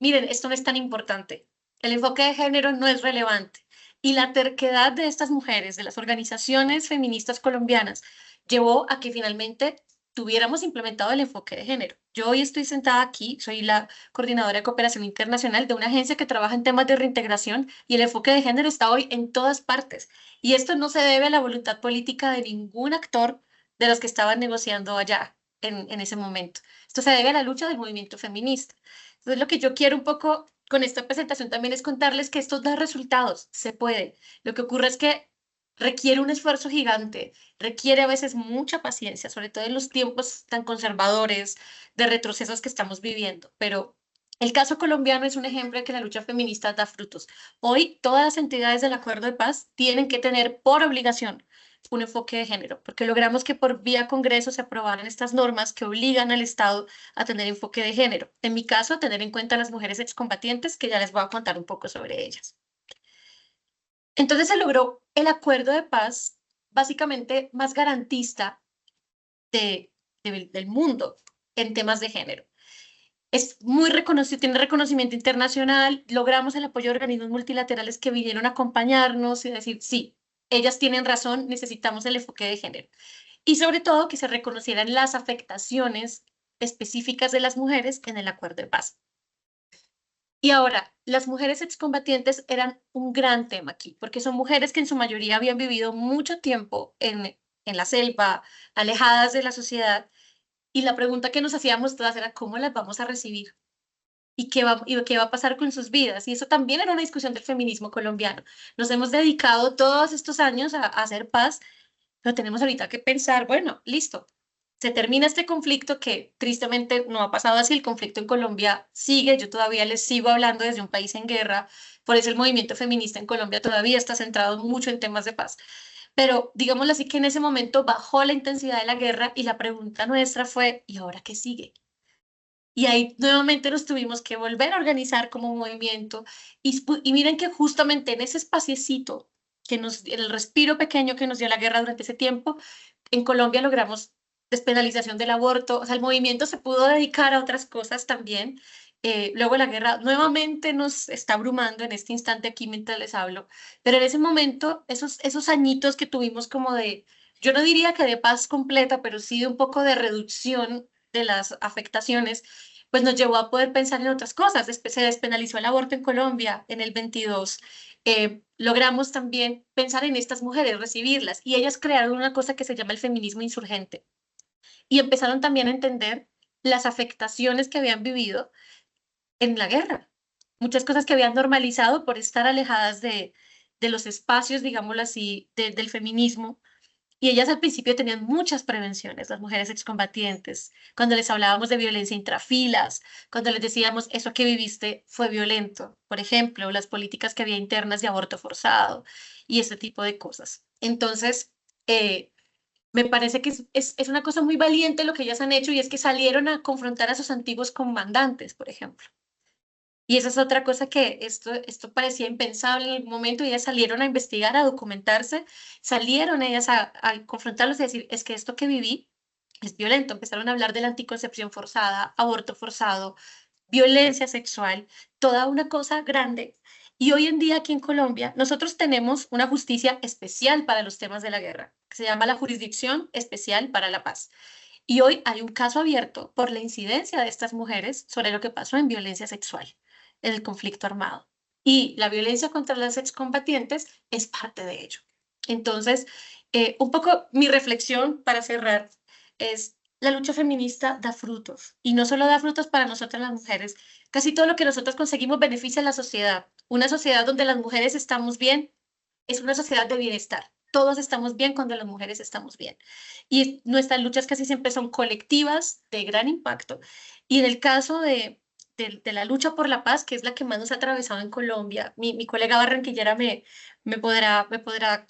miren, esto no es tan importante, el enfoque de género no es relevante. Y la terquedad de estas mujeres, de las organizaciones feministas colombianas, llevó a que finalmente tuviéramos implementado el enfoque de género. Yo hoy estoy sentada aquí, soy la coordinadora de cooperación internacional de una agencia que trabaja en temas de reintegración y el enfoque de género está hoy en todas partes. Y esto no se debe a la voluntad política de ningún actor de los que estaban negociando allá en ese momento. Esto se debe a la lucha del movimiento feminista. Entonces, lo que yo quiero un poco con esta presentación también es contarles que esto da resultados, se puede. Lo que ocurre es que requiere un esfuerzo gigante, requiere a veces mucha paciencia, sobre todo en los tiempos tan conservadores de retrocesos que estamos viviendo. Pero el caso colombiano es un ejemplo de que la lucha feminista da frutos. Hoy todas las entidades del acuerdo de paz tienen que tener por obligación un enfoque de género, porque logramos que por vía Congreso se aprobaran estas normas que obligan al Estado a tener enfoque de género. En mi caso, a tener en cuenta a las mujeres excombatientes, que ya les voy a contar un poco sobre ellas. Entonces se logró el acuerdo de paz básicamente más garantista del mundo en temas de género. es muy reconocido, tiene reconocimiento internacional, logramos el apoyo de organismos multilaterales que vinieron a acompañarnos y decir, sí, ellas tienen razón, necesitamos el enfoque de género. Y sobre todo que se reconocieran las afectaciones específicas de las mujeres en el acuerdo de paz. Y ahora, las mujeres excombatientes eran un gran tema aquí, porque son mujeres que en su mayoría habían vivido mucho tiempo en la selva, alejadas de la sociedad, y la pregunta que nos hacíamos todas era, ¿cómo las vamos a recibir? Y qué va a pasar con sus vidas? Y eso también era una discusión del feminismo colombiano. Nos hemos dedicado todos estos años a hacer paz, pero tenemos ahorita que pensar, bueno, listo, se termina este conflicto que tristemente no ha pasado así, el conflicto en Colombia sigue, yo todavía les sigo hablando desde un país en guerra, por eso el movimiento feminista en Colombia todavía está centrado mucho en temas de paz. Pero digámoslo así que en ese momento bajó la intensidad de la guerra y la pregunta nuestra fue, ¿y ahora qué sigue? Y ahí nuevamente nos tuvimos que volver a organizar como movimiento. Y miren que justamente en ese espaciecito, en el respiro pequeño que nos dio la guerra durante ese tiempo, en Colombia logramos despenalización del aborto. O sea, el movimiento se pudo dedicar a otras cosas también. Luego la guerra nuevamente nos está abrumando en este instante aquí mientras les hablo. Pero en ese momento, esos añitos que tuvimos como de, yo no diría que de paz completa, pero sí de un poco de reducción de las afectaciones, pues nos llevó a poder pensar en otras cosas. Se despenalizó el aborto en Colombia en el 22. Logramos también pensar en estas mujeres, recibirlas, y ellas crearon una cosa que se llama el feminismo insurgente. Y empezaron también a entender las afectaciones que habían vivido en la guerra. Muchas cosas que habían normalizado por estar alejadas de los espacios, digámoslo así, del feminismo. Y ellas al principio tenían muchas prevenciones, las mujeres excombatientes, cuando les hablábamos de violencia intrafilas, cuando les decíamos eso que viviste fue violento, por ejemplo, las políticas que había internas de aborto forzado y ese tipo de cosas. Entonces, me parece que es una cosa muy valiente lo que ellas han hecho y es que salieron a confrontar a sus antiguos comandantes, por ejemplo. Y esa es otra cosa que esto parecía impensable en el momento y ellas salieron a investigar, a documentarse, salieron ellas a confrontarlos y decir, es que esto que viví es violento. Empezaron a hablar de la anticoncepción forzada, aborto forzado, violencia sexual, toda una cosa grande. Y hoy en día aquí en Colombia, nosotros tenemos una justicia especial para los temas de la guerra, que se llama la Jurisdicción Especial para la Paz. Y hoy hay un caso abierto por la incidencia de estas mujeres sobre lo que pasó en violencia sexual, en el conflicto armado. Y la violencia contra las excombatientes es parte de ello. Entonces, un poco mi reflexión para cerrar es, la lucha feminista da frutos y no solo da frutos para nosotras las mujeres, casi todo lo que nosotros conseguimos beneficia a la sociedad. Una sociedad donde las mujeres estamos bien es una sociedad de bienestar. Todos estamos bien cuando las mujeres estamos bien. Y nuestras luchas casi siempre son colectivas, de gran impacto. Y en el caso de la lucha por la paz, que es la que más nos ha atravesado en Colombia, mi colega barranquillera me podrá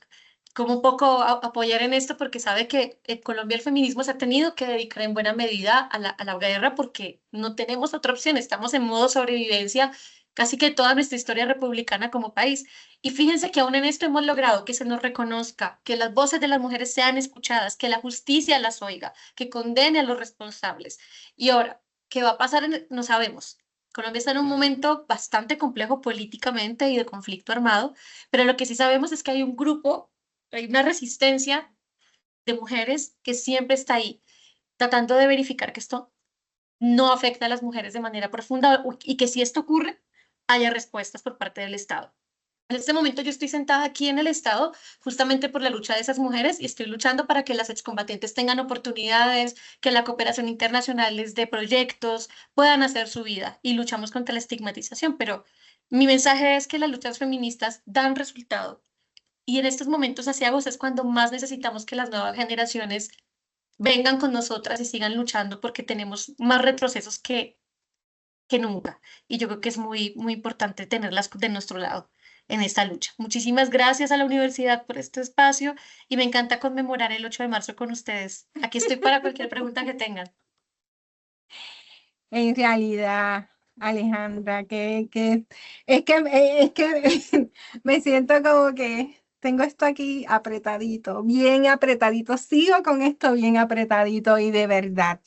como un poco apoyar en esto porque sabe que en Colombia el feminismo se ha tenido que dedicar en buena medida a la guerra porque no tenemos otra opción, estamos en modo sobrevivencia casi que toda nuestra historia republicana como país. Y fíjense que aún en esto hemos logrado que se nos reconozca, que las voces de las mujeres sean escuchadas, que la justicia las oiga, que condene a los responsables. Y ahora, ¿qué va a pasar? No sabemos. Colombia está en un momento bastante complejo políticamente y de conflicto armado, pero lo que sí sabemos es que hay un grupo, hay una resistencia de mujeres que siempre está ahí, tratando de verificar que esto no afecta a las mujeres de manera profunda y que si esto ocurre, haya respuestas por parte del Estado. En este momento yo estoy sentada aquí en el Estado justamente por la lucha de esas mujeres y estoy luchando para que las excombatientes tengan oportunidades, que la cooperación internacional les dé proyectos, puedan hacer su vida y luchamos contra la estigmatización. Pero mi mensaje es que las luchas feministas dan resultado y en estos momentos asiagos es cuando más necesitamos que las nuevas generaciones vengan con nosotras y sigan luchando porque tenemos más retrocesos que nunca. Y yo creo que es muy importante tenerlas de nuestro lado en esta lucha. Muchísimas gracias a la universidad por este espacio y me encanta conmemorar el 8 de marzo con ustedes. Aquí estoy para cualquier pregunta que tengan. En realidad, Alejandra, es que me siento como que tengo esto aquí apretadito, bien apretadito. Sigo con esto bien apretadito y de verdad,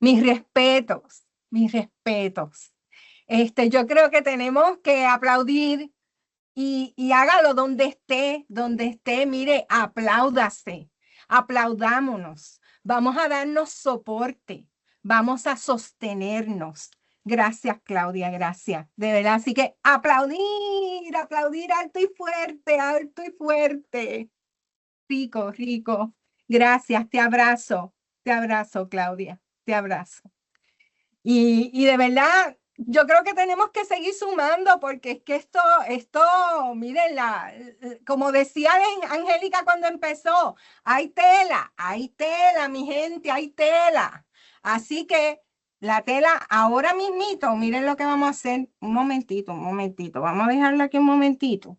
mis respetos mis respetos. Yo creo que tenemos que aplaudir y hágalo donde esté, mire, apláudase, aplaudámonos, vamos a darnos soporte, vamos a sostenernos. Gracias, Claudia, gracias, de verdad. Así que aplaudir alto y fuerte, alto y fuerte. Rico, rico. Gracias, te abrazo, Claudia, te abrazo. Y de verdad, yo creo que tenemos que seguir sumando porque es que esto, miren, como decía Angélica cuando empezó, hay tela, mi gente, hay tela. Así que la tela, ahora mismito, miren lo que vamos a hacer. Un momentito, vamos a dejarla aquí un momentito,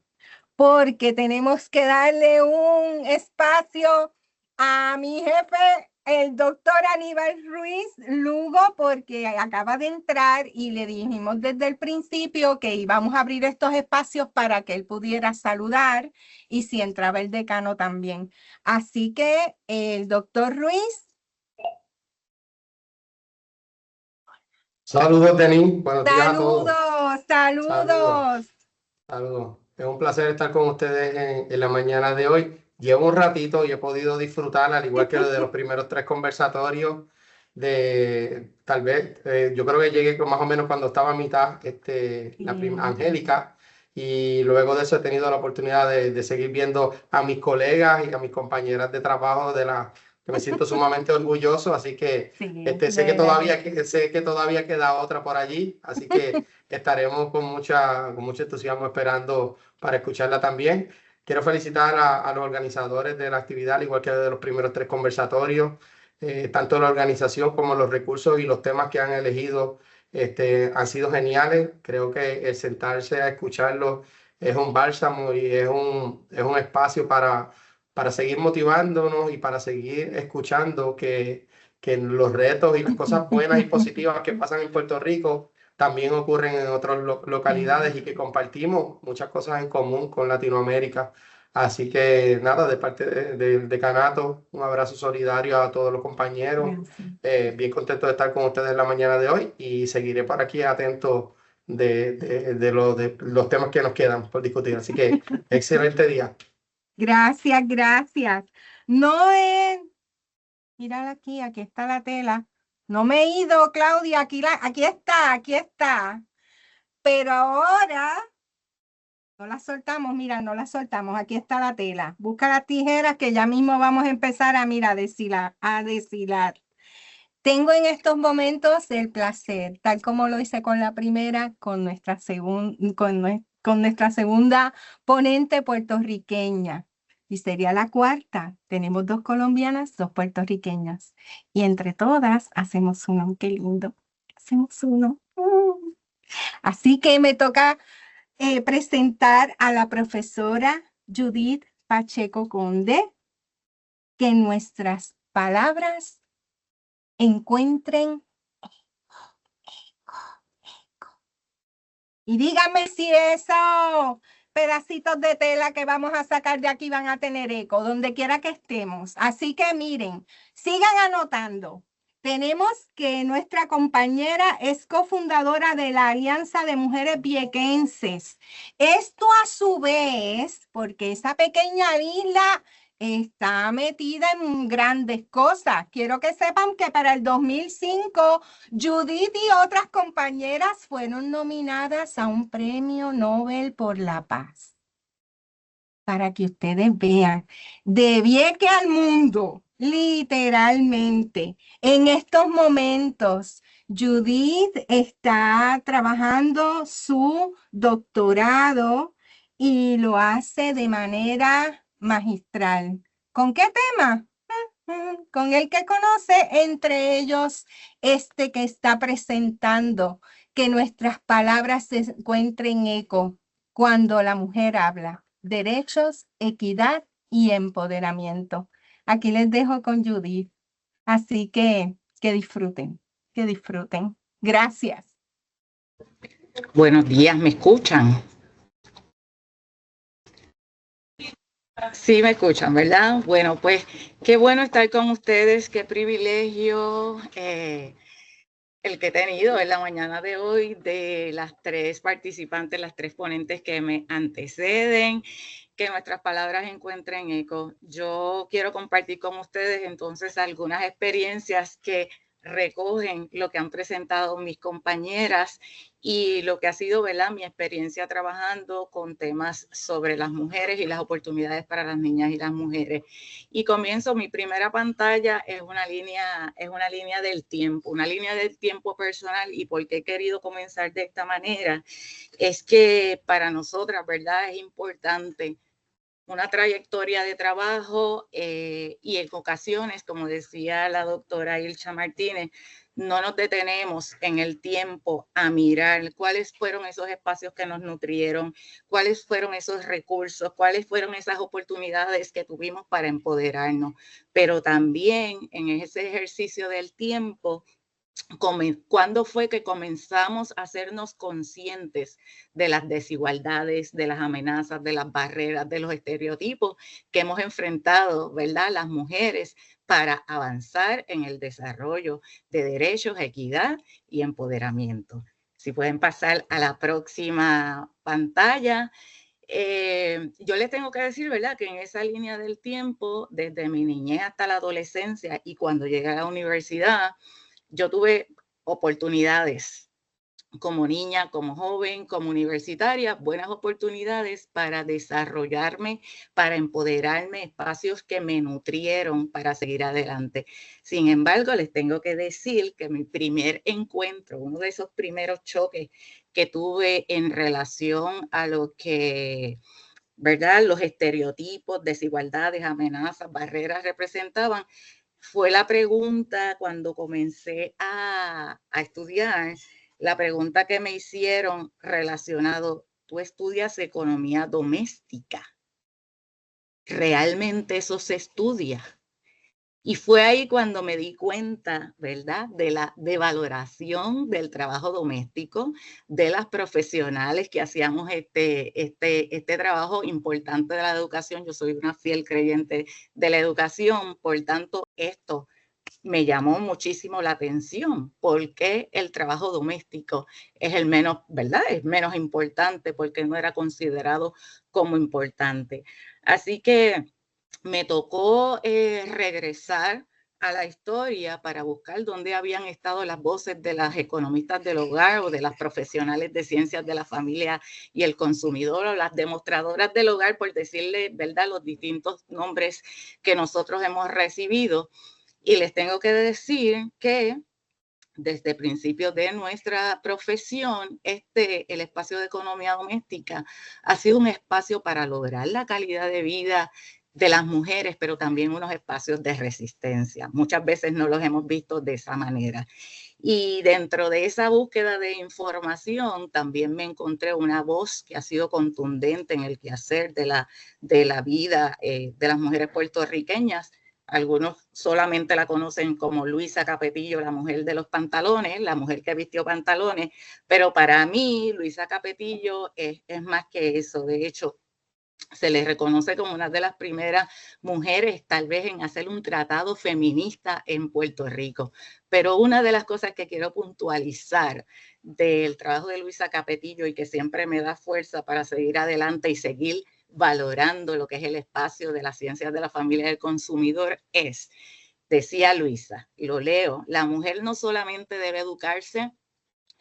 porque tenemos que darle un espacio a mi jefe, el doctor Aníbal Ruiz Lugo, porque acaba de entrar y le dijimos desde el principio que íbamos a abrir estos espacios para que él pudiera saludar y si entraba el decano también. Así que el doctor Ruiz. Saludos, Denis. Buenos días a todos. Saludos. Saludos. Es un placer estar con ustedes en la mañana de hoy. Llevo un ratito y he podido disfrutar, al igual que de los primeros 3 conversatorios, tal vez, yo creo que llegué más o menos cuando estaba a mitad, Angélica, y luego de eso he tenido la oportunidad de seguir viendo a mis colegas y a mis compañeras de trabajo que me siento sumamente orgulloso, así que sé que todavía queda otra por allí, así que estaremos con mucho entusiasmo esperando para escucharla también. Quiero felicitar a los organizadores de la actividad, al igual que de los primeros 3 conversatorios, tanto la organización como los recursos y los temas que han elegido han sido geniales. Creo que el sentarse a escucharlos es un bálsamo y es un espacio para seguir motivándonos y para seguir escuchando que los retos y las cosas buenas y positivas que pasan en Puerto Rico también ocurren en otras localidades y que compartimos muchas cosas en común con Latinoamérica. Así que nada, de parte del decanato, un abrazo solidario a todos los compañeros. Bien contento de estar con ustedes en la mañana de hoy y seguiré por aquí atento de los temas que nos quedan por discutir. Así que excelente día. Gracias. Mira aquí está la tela. No me he ido, Claudia, aquí está. Pero ahora no la soltamos, mira, no la soltamos. Aquí está la tela. Busca las tijeras que ya mismo vamos a empezar a deshilar. Tengo en estos momentos el placer, tal como lo hice con la primera, con nuestra segunda ponente puertorriqueña. Y sería la cuarta. Tenemos 2 colombianas, 2 puertorriqueñas. Y entre todas hacemos uno. ¡Qué lindo! Hacemos uno. Así que me toca presentar a la profesora Judith Pacheco Conde, que nuestras palabras encuentren eco. Y dígame si esos pedacitos de tela que vamos a sacar de aquí van a tener eco, donde quiera que estemos. Así que miren, sigan anotando. Tenemos que nuestra compañera es cofundadora de la Alianza de Mujeres Viequenses. Esto a su vez, porque esa pequeña isla está metida en grandes cosas. Quiero que sepan que para el 2005, Judith y otras compañeras fueron nominadas a un premio Nobel por la Paz. Para que ustedes vean, de Vieques al mundo, literalmente. En estos momentos, Judith está trabajando su doctorado y lo hace de manera magistral. ¿Con qué tema? Con el que conoce, entre ellos este que está presentando, que nuestras palabras se encuentren eco cuando la mujer habla. Derechos, equidad y empoderamiento. Aquí les dejo con Judith. Así que disfruten, Gracias. Buenos días, ¿me escuchan? Sí, me escuchan, ¿verdad? Bueno, pues qué bueno estar con ustedes, qué privilegio. el que he tenido en la mañana de hoy de las tres participantes, las tres ponentes que me anteceden, que nuestras palabras encuentren eco. Yo quiero compartir con ustedes entonces algunas experiencias que recogen lo que han presentado mis compañeras y lo que ha sido, ¿verdad?, mi experiencia trabajando con temas sobre las mujeres y las oportunidades para las niñas y las mujeres. Y comienzo, mi primera pantalla es una línea del tiempo personal. ¿Y por qué he querido comenzar de esta manera? Es que para nosotras, ¿verdad?, es importante una trayectoria de trabajo y en ocasiones, como decía la doctora Ilcha Martínez, no nos detenemos en el tiempo a mirar cuáles fueron esos espacios que nos nutrieron, cuáles fueron esos recursos, cuáles fueron esas oportunidades que tuvimos para empoderarnos. Pero también en ese ejercicio del tiempo, ¿cuándo fue que comenzamos a hacernos conscientes de las desigualdades, de las amenazas, de las barreras, de los estereotipos que hemos enfrentado, ¿verdad?, las mujeres para avanzar en el desarrollo de derechos, equidad y empoderamiento? Si pueden pasar a la próxima pantalla. Yo les tengo que decir, ¿verdad?, que en esa línea del tiempo, desde mi niñez hasta la adolescencia y cuando llegué a la universidad, yo tuve oportunidades como niña, como joven, como universitaria, buenas oportunidades para desarrollarme, para empoderarme, espacios que me nutrieron para seguir adelante. Sin embargo, les tengo que decir que mi primer encuentro, uno de esos primeros choques que tuve en relación a lo que, ¿verdad?, los estereotipos, desigualdades, amenazas, barreras representaban, fue la pregunta cuando comencé a estudiar, la pregunta que me hicieron relacionado, tú estudias economía doméstica, ¿realmente eso se estudia? Y fue ahí cuando me di cuenta, ¿verdad?, de la devaloración del trabajo doméstico, de las profesionales que hacíamos este trabajo importante de la educación. Yo soy una fiel creyente de la educación, por tanto, esto me llamó muchísimo la atención, porque el trabajo doméstico es el menos, ¿verdad?, es menos importante, porque no era considerado como importante. Así que me tocó regresar a la historia para buscar dónde habían estado las voces de las economistas del hogar o de las profesionales de ciencias de la familia y el consumidor, o las demostradoras del hogar, por decirle, ¿verdad?, los distintos nombres que nosotros hemos recibido. Y les tengo que decir que desde principios de nuestra profesión, el espacio de economía doméstica ha sido un espacio para lograr la calidad de vida de las mujeres, pero también unos espacios de resistencia. Muchas veces no los hemos visto de esa manera. Y dentro de esa búsqueda de información, también me encontré una voz que ha sido contundente en el quehacer de la vida de las mujeres puertorriqueñas. Algunos solamente la conocen como Luisa Capetillo, la mujer de los pantalones, la mujer que vistió pantalones, pero para mí Luisa Capetillo es más que eso. De hecho, se le reconoce como una de las primeras mujeres tal vez en hacer un tratado feminista en Puerto Rico. Pero una de las cosas que quiero puntualizar del trabajo de Luisa Capetillo y que siempre me da fuerza para seguir adelante y seguir valorando lo que es el espacio de las ciencias de la familia del consumidor es, decía Luisa, y lo leo, la mujer no solamente debe educarse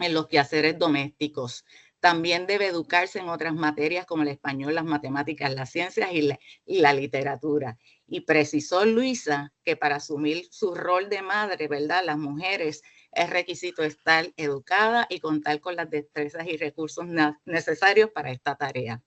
en los quehaceres domésticos, también debe educarse en otras materias como el español, las matemáticas, las ciencias y la literatura. Y precisó Luisa que para asumir su rol de madre, ¿verdad?, las mujeres es requisito estar educada y contar con las destrezas y recursos necesarios para esta tarea.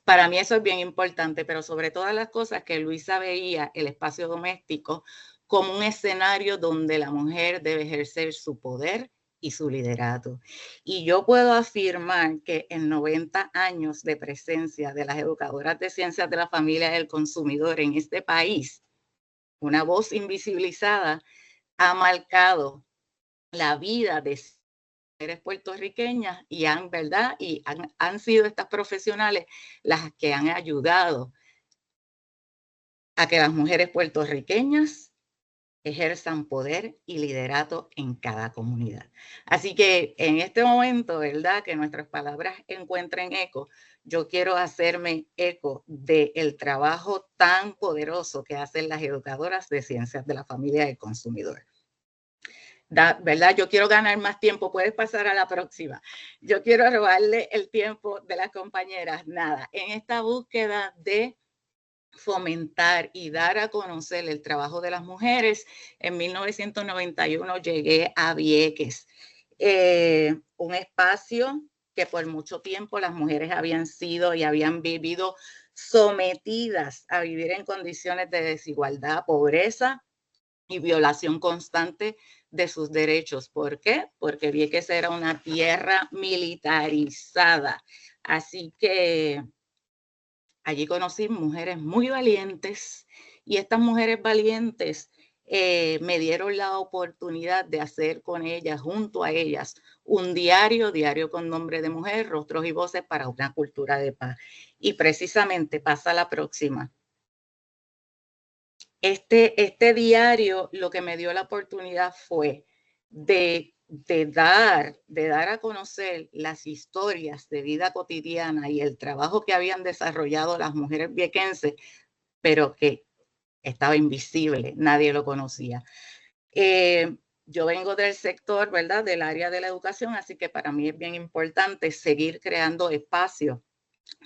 Para mí eso es bien importante, pero sobre todas las cosas, que Luisa veía el espacio doméstico como un escenario donde la mujer debe ejercer su poder y su liderato. Y yo puedo afirmar que en 90 años de presencia de las educadoras de ciencias de la familia y del consumidor en este país, una voz invisibilizada ha marcado la vida de mujeres puertorriqueñas y han sido estas profesionales las que han ayudado a que las mujeres puertorriqueñas ejerzan poder y liderato en cada comunidad. Así que en este momento, ¿verdad?, que nuestras palabras encuentren eco, yo quiero hacerme eco del trabajo tan poderoso que hacen las educadoras de ciencias de la familia del consumidor. ¿Verdad? Yo quiero ganar más tiempo, puedes pasar a la próxima. Yo quiero robarle el tiempo de las compañeras. Nada, en esta búsqueda de fomentar y dar a conocer el trabajo de las mujeres, en 1991 llegué a Vieques, un espacio que por mucho tiempo las mujeres habían sido y habían vivido sometidas a vivir en condiciones de desigualdad, pobreza y violación constante de sus derechos. ¿Por qué? Porque Vieques era una tierra militarizada. Así que allí conocí mujeres muy valientes y estas mujeres valientes me dieron la oportunidad de hacer con ellas, junto a ellas, un diario con nombre de mujer, rostros y voces para una cultura de paz. Y precisamente pasa la próxima. Este diario lo que me dio la oportunidad fue de dar a conocer las historias de vida cotidiana y el trabajo que habían desarrollado las mujeres viequenses, pero que estaba invisible, nadie lo conocía. Yo vengo del sector, ¿verdad?, del área de la educación, así que para mí es bien importante seguir creando espacios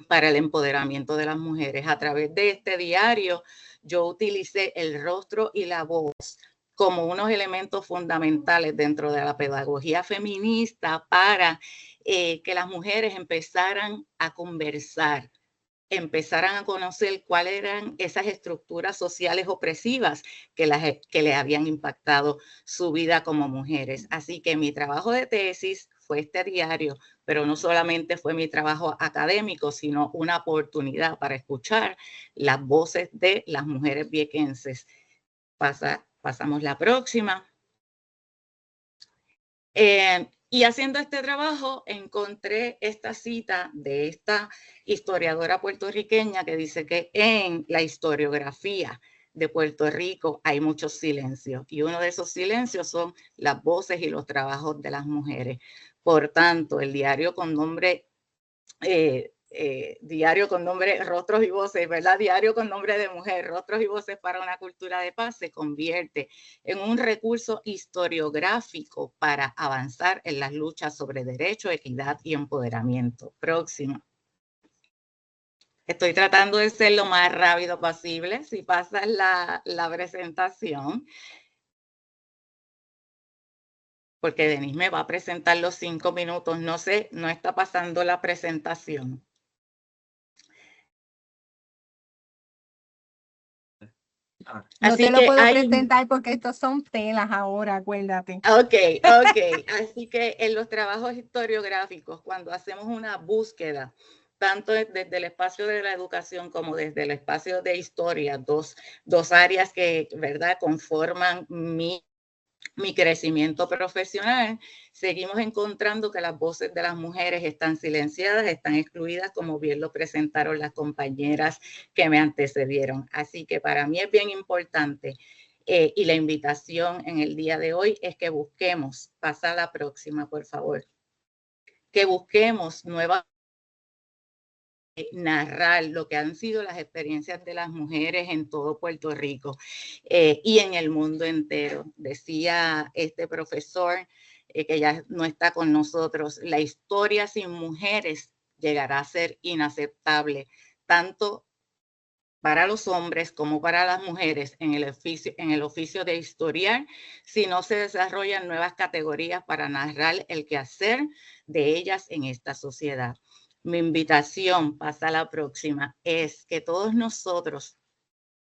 para el empoderamiento de las mujeres. A través de este diario, yo utilicé el rostro y la voz como unos elementos fundamentales dentro de la pedagogía feminista para que las mujeres empezaran a conversar, empezaran a conocer cuáles eran esas estructuras sociales opresivas que les habían impactado su vida como mujeres. Así que mi trabajo de tesis fue este diario, pero no solamente fue mi trabajo académico, sino una oportunidad para escuchar las voces de las mujeres viequenses. Pasamos la próxima. Y haciendo este trabajo encontré esta cita de esta historiadora puertorriqueña que dice que en la historiografía de Puerto Rico hay muchos silencios y uno de esos silencios son las voces y los trabajos de las mujeres. Por tanto, el diario con nombre Rostros y Voces, ¿verdad? Diario con nombre de mujer, Rostros y Voces para una cultura de paz, se convierte en un recurso historiográfico para avanzar en las luchas sobre derecho, equidad y empoderamiento. Próximo. Estoy tratando de ser lo más rápido posible. Si pasas la presentación, porque Denise me va a presentar los 5 minutos. No sé, no está pasando la presentación. No te lo puedo presentar porque estos son telas ahora, acuérdate. Ok. Así que en los trabajos historiográficos, cuando hacemos una búsqueda, tanto desde el espacio de la educación como desde el espacio de historia, dos áreas que, ¿verdad?, conforman mi crecimiento profesional, seguimos encontrando que las voces de las mujeres están silenciadas, están excluidas, como bien lo presentaron las compañeras que me antecedieron. Así que para mí es bien importante y la invitación en el día de hoy es que busquemos, pasa a la próxima, por favor, que busquemos nuevas narrar lo que han sido las experiencias de las mujeres en todo Puerto Rico y en el mundo entero. Decía este profesor que ya no está con nosotros, la historia sin mujeres llegará a ser inaceptable, tanto para los hombres como para las mujeres en el oficio de historiar, si no se desarrollan nuevas categorías para narrar el quehacer de ellas en esta sociedad. Mi invitación, pasa a la próxima, es que todos nosotros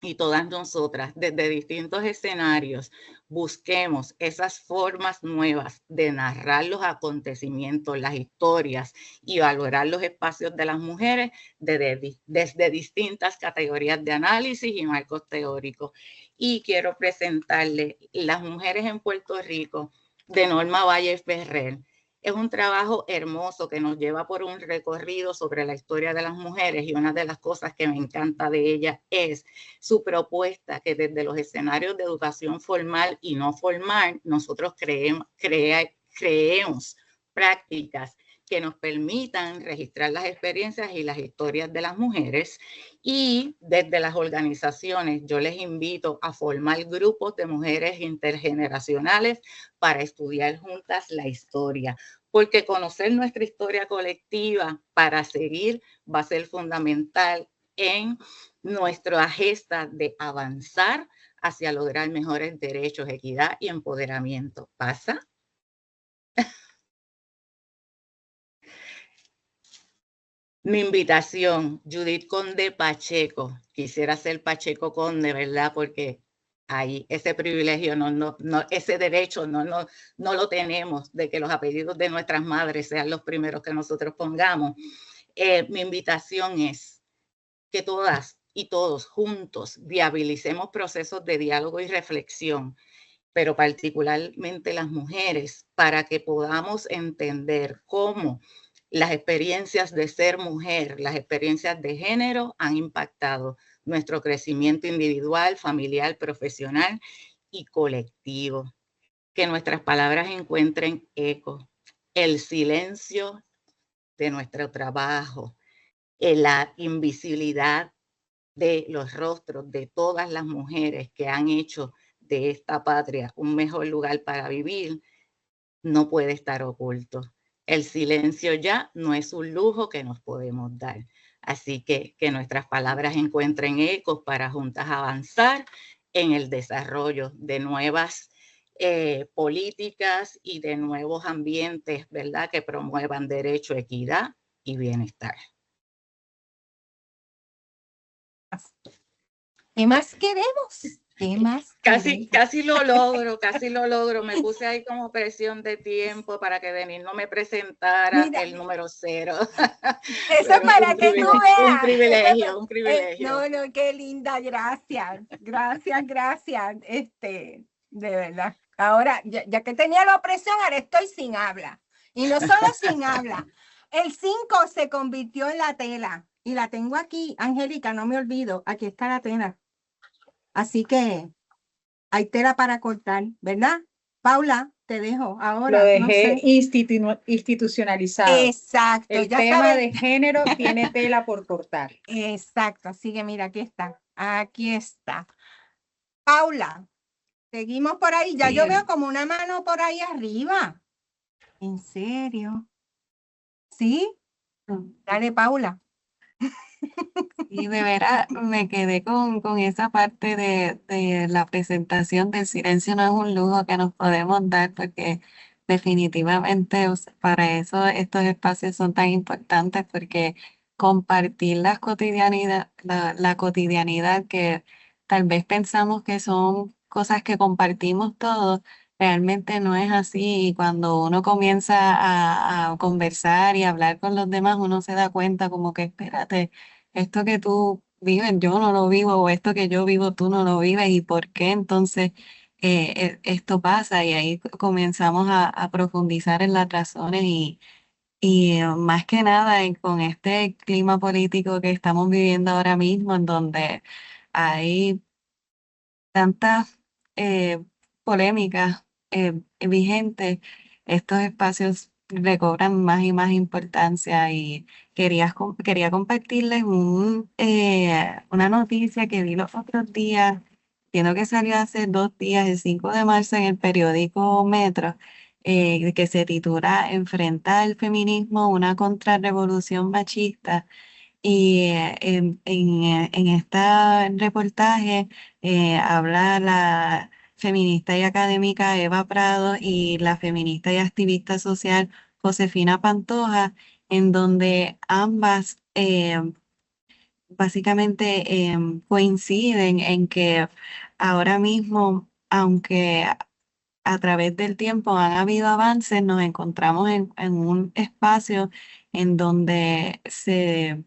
y todas nosotras, desde distintos escenarios, busquemos esas formas nuevas de narrar los acontecimientos, las historias y valorar los espacios de las mujeres desde distintas categorías de análisis y marcos teóricos. Y quiero presentarle Las mujeres en Puerto Rico, de Norma Valle Ferrer. Es un trabajo hermoso que nos lleva por un recorrido sobre la historia de las mujeres, y una de las cosas que me encanta de ella es su propuesta, que desde los escenarios de educación formal y no formal nosotros creemos prácticas que nos permitan registrar las experiencias y las historias de las mujeres. Y desde las organizaciones yo les invito a formar grupos de mujeres intergeneracionales para estudiar juntas la historia, porque conocer nuestra historia colectiva para seguir va a ser fundamental en nuestra gesta de avanzar hacia lograr mejores derechos, equidad y empoderamiento. ¿Pasa? Mi invitación, Judith Conde Pacheco. Quisiera ser Pacheco Conde, ¿verdad? Porque ahí ese privilegio, ese derecho no lo tenemos, de que los apellidos de nuestras madres sean los primeros que nosotros pongamos. Mi invitación es que todas y todos juntos viabilicemos procesos de diálogo y reflexión, pero particularmente las mujeres, para que podamos entender cómo las experiencias de ser mujer, las experiencias de género han impactado nuestro crecimiento individual, familiar, profesional y colectivo. Que nuestras palabras encuentren eco. El silencio de nuestro trabajo, la invisibilidad de los rostros de todas las mujeres que han hecho de esta patria un mejor lugar para vivir, no puede estar oculto. El silencio ya no es un lujo que nos podemos dar. Así que nuestras palabras encuentren ecos para juntas avanzar en el desarrollo de nuevas políticas y de nuevos ambientes, ¿verdad?, que promuevan derecho, equidad y bienestar. ¿Qué más queremos? ¿Qué más queremos? Casi lo logro. Me puse ahí como presión de tiempo para que Denis no me presentara. Mira, el número 0. Eso es para que tú veas. Un privilegio. No, qué linda, gracias. De verdad. Ahora, ya que tenía la opresión, ahora estoy sin habla. Y no solo sin habla. El 5 se convirtió en la tela. Y la tengo aquí, Angélica, no me olvido. Aquí está la tela. Así que hay tela para cortar, ¿verdad? Paula, te dejo ahora. Lo dejé institucionalizado. Exacto. El tema de género tiene tela por cortar. Exacto. Así que mira, aquí está. Aquí está. Paula, seguimos por ahí. Ya yo veo como una mano por ahí arriba. ¿En serio? ¿Sí? Dale, Paula. Y de veras me quedé con esa parte de la presentación del silencio no es un lujo que nos podemos dar, porque definitivamente para eso estos espacios son tan importantes, porque compartir la cotidianidad que tal vez pensamos que son cosas que compartimos todos, realmente no es así. Y cuando uno comienza a conversar y hablar con los demás, uno se da cuenta como que espérate, esto que tú vives, yo no lo vivo, o esto que yo vivo, tú no lo vives, y por qué entonces esto pasa. Y ahí comenzamos a profundizar en las razones y más que nada con este clima político que estamos viviendo ahora mismo, en donde hay tantas polémicas vigentes, estos espacios recobran más y más importancia. Y quería compartirles una noticia que vi los otros días, entiendo que salió hace 2 días, el 5 de marzo, en el periódico Metro, que se titula Enfrenta el feminismo, una contrarrevolución machista. Y en este reportaje habla la feminista y académica Eva Prado y la feminista y activista social Josefina Pantoja, en donde ambas básicamente coinciden en que ahora mismo, aunque a través del tiempo han habido avances, nos encontramos en un espacio en donde se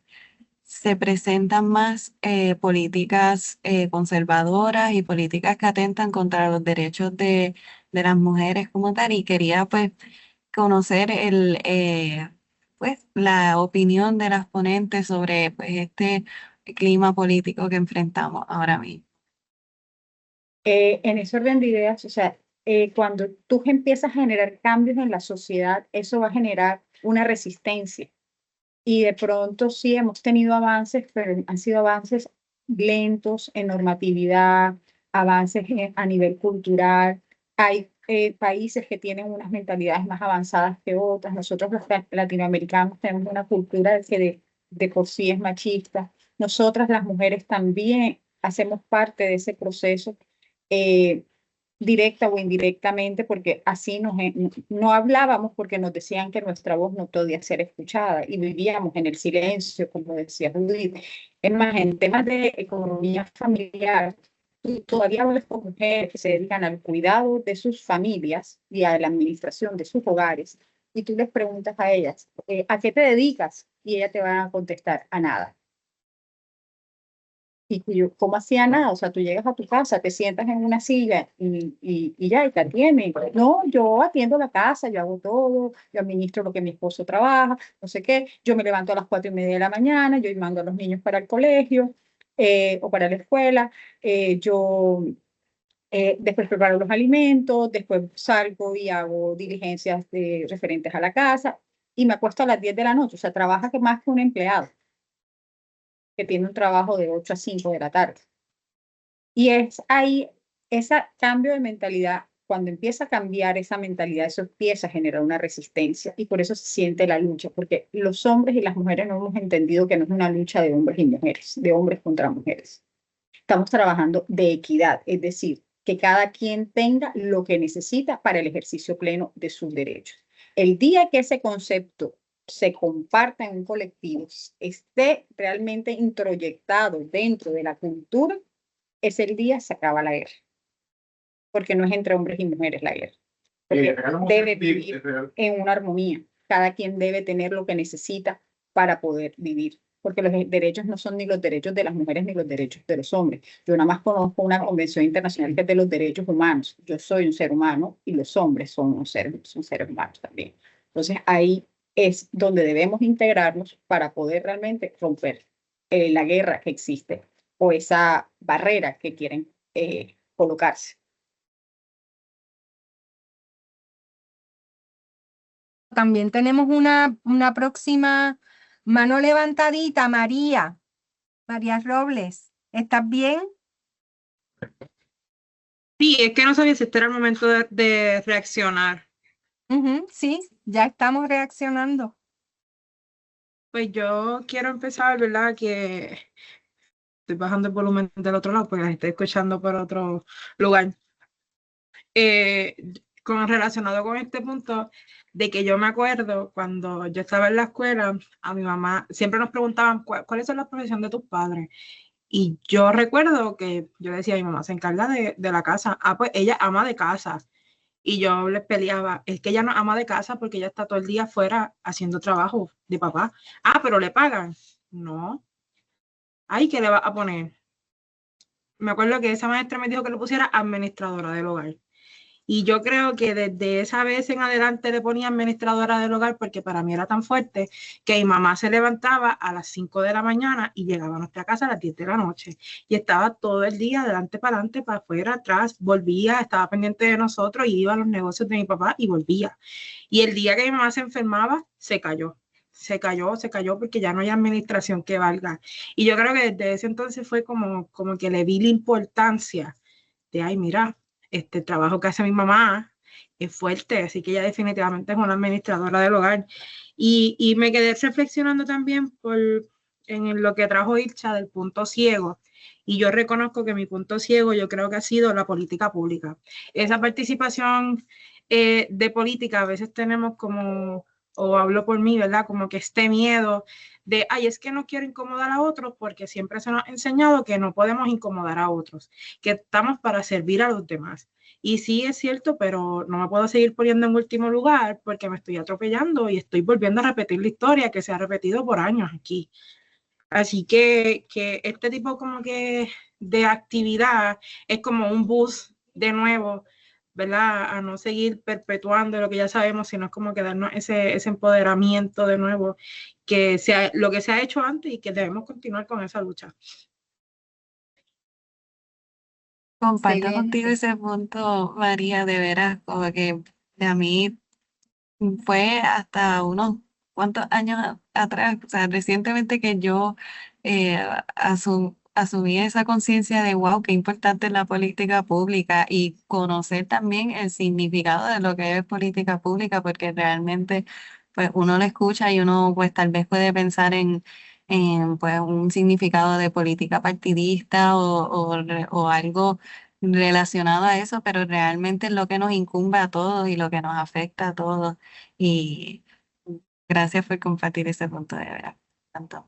presentan más políticas conservadoras y políticas que atentan contra los derechos de las mujeres como tal. Y quería pues conocer pues, la opinión de las ponentes sobre pues, este clima político que enfrentamos ahora mismo. En ese orden de ideas, o sea, cuando tú empiezas a generar cambios en la sociedad, eso va a generar una resistencia. Y de pronto sí hemos tenido avances, pero han sido avances lentos en normatividad, avances a nivel cultural. Hay países que tienen unas mentalidades más avanzadas que otras. Nosotros los latinoamericanos tenemos una cultura que de por sí es machista. Nosotras las mujeres también hacemos parte de ese proceso. Directa o indirectamente, porque así no hablábamos porque nos decían que nuestra voz no podía ser escuchada y vivíamos en el silencio, como decía Judith. Es más, en temas de economía familiar, todavía ves con mujeres que se dedican al cuidado de sus familias y a la administración de sus hogares, y tú les preguntas a ellas, ¿a qué te dedicas? Y ellas te van a contestar, a nada. Y yo, ¿cómo hacía nada? O sea, tú llegas a tu casa, te sientas en una silla y ya, y te atienden. No, yo atiendo la casa, yo hago todo, yo administro lo que mi esposo trabaja, no sé qué. Yo me levanto a las 4:30 de la mañana, yo mando a los niños para el colegio o para la escuela. Yo después preparo los alimentos, después salgo y hago diligencias referentes a la casa y me acuesto a las 10 de la noche. O sea, trabaja que más que un empleado que tiene un trabajo de 8 a 5 de la tarde. Y es ahí ese cambio de mentalidad, cuando empieza a cambiar esa mentalidad, eso empieza a generar una resistencia y por eso se siente la lucha, porque los hombres y las mujeres no hemos entendido que no es una lucha de hombres y mujeres, de hombres contra mujeres. Estamos trabajando de equidad, es decir, que cada quien tenga lo que necesita para el ejercicio pleno de sus derechos. El día que ese concepto se comparta en un colectivo, esté realmente introyectado dentro de la cultura, ese día se acaba la guerra. Porque no es entre hombres y mujeres la guerra. Porque debe vivir en una armonía. Cada quien debe tener lo que necesita para poder vivir. Porque los derechos no son ni los derechos de las mujeres ni los derechos de los hombres. Yo nada más conozco una convención internacional que es de los derechos humanos. Yo soy un ser humano y los hombres son seres humanos también. Entonces ahí es donde debemos integrarnos para poder realmente romper la guerra que existe o esa barrera que quieren colocarse. También tenemos una próxima mano levantadita, María Robles. ¿Estás bien? Sí, es que no sabía si este era el momento de reaccionar. Sí, ya estamos reaccionando. Pues yo quiero empezar, ¿verdad? Que estoy bajando el volumen del otro lado porque la estoy escuchando por otro lugar. Relacionado con este punto de que yo me acuerdo cuando yo estaba en la escuela, a mi mamá siempre nos preguntaban cuáles son las profesiones de tus padres. Y yo recuerdo que yo decía, mi mamá se encarga de la casa. Ah, pues ella ama de casa. Y yo les peleaba, es que ella no ama de casa porque ella está todo el día afuera haciendo trabajo de papá. Ah, pero le pagan. No. Ay, ¿qué le va a poner? Me acuerdo que esa maestra me dijo que le pusiera administradora del hogar. Y yo creo que desde esa vez en adelante le ponía administradora del hogar porque para mí era tan fuerte que mi mamá se levantaba a las 5 de la mañana y llegaba a nuestra casa a las 10 de la noche. Y estaba todo el día adelante para adelante, para afuera, atrás, volvía, estaba pendiente de nosotros y iba a los negocios de mi papá y volvía. Y el día que mi mamá se enfermaba, se cayó porque ya no hay administración que valga. Y yo creo que desde ese entonces fue como que le vi la importancia de, ay, mira, este trabajo que hace mi mamá es fuerte, así que ella definitivamente es una administradora del hogar. Y me quedé reflexionando también en lo que trajo Ilcha del punto ciego. Y yo reconozco que mi punto ciego yo creo que ha sido la política pública. Esa participación de política a veces tenemos como, o hablo por mí, ¿verdad? Como que este miedo de, ay, es que no quiero incomodar a otros porque siempre se nos ha enseñado que no podemos incomodar a otros, que estamos para servir a los demás. Y sí es cierto, pero no me puedo seguir poniendo en último lugar porque me estoy atropellando y estoy volviendo a repetir la historia que se ha repetido por años aquí. Así que este tipo como que de actividad es como un bus de nuevo ¿verdad? A no seguir perpetuando lo que ya sabemos, sino es como que darnos ese empoderamiento de nuevo, que sea lo que se ha hecho antes y que debemos continuar con esa lucha. Comparto contigo Excelente. ese punto, María, de veras, como que a mí fue hasta unos cuantos años atrás, o sea, recientemente que yo eh, asumí esa conciencia de, wow, qué importante es la política pública y conocer también el significado de lo que es política pública, porque realmente pues uno lo escucha y uno pues tal vez puede pensar en pues un significado de política partidista o algo relacionado a eso, pero realmente es lo que nos incumbe a todos y lo que nos afecta a todos. Y gracias por compartir ese punto de vista. Tanto.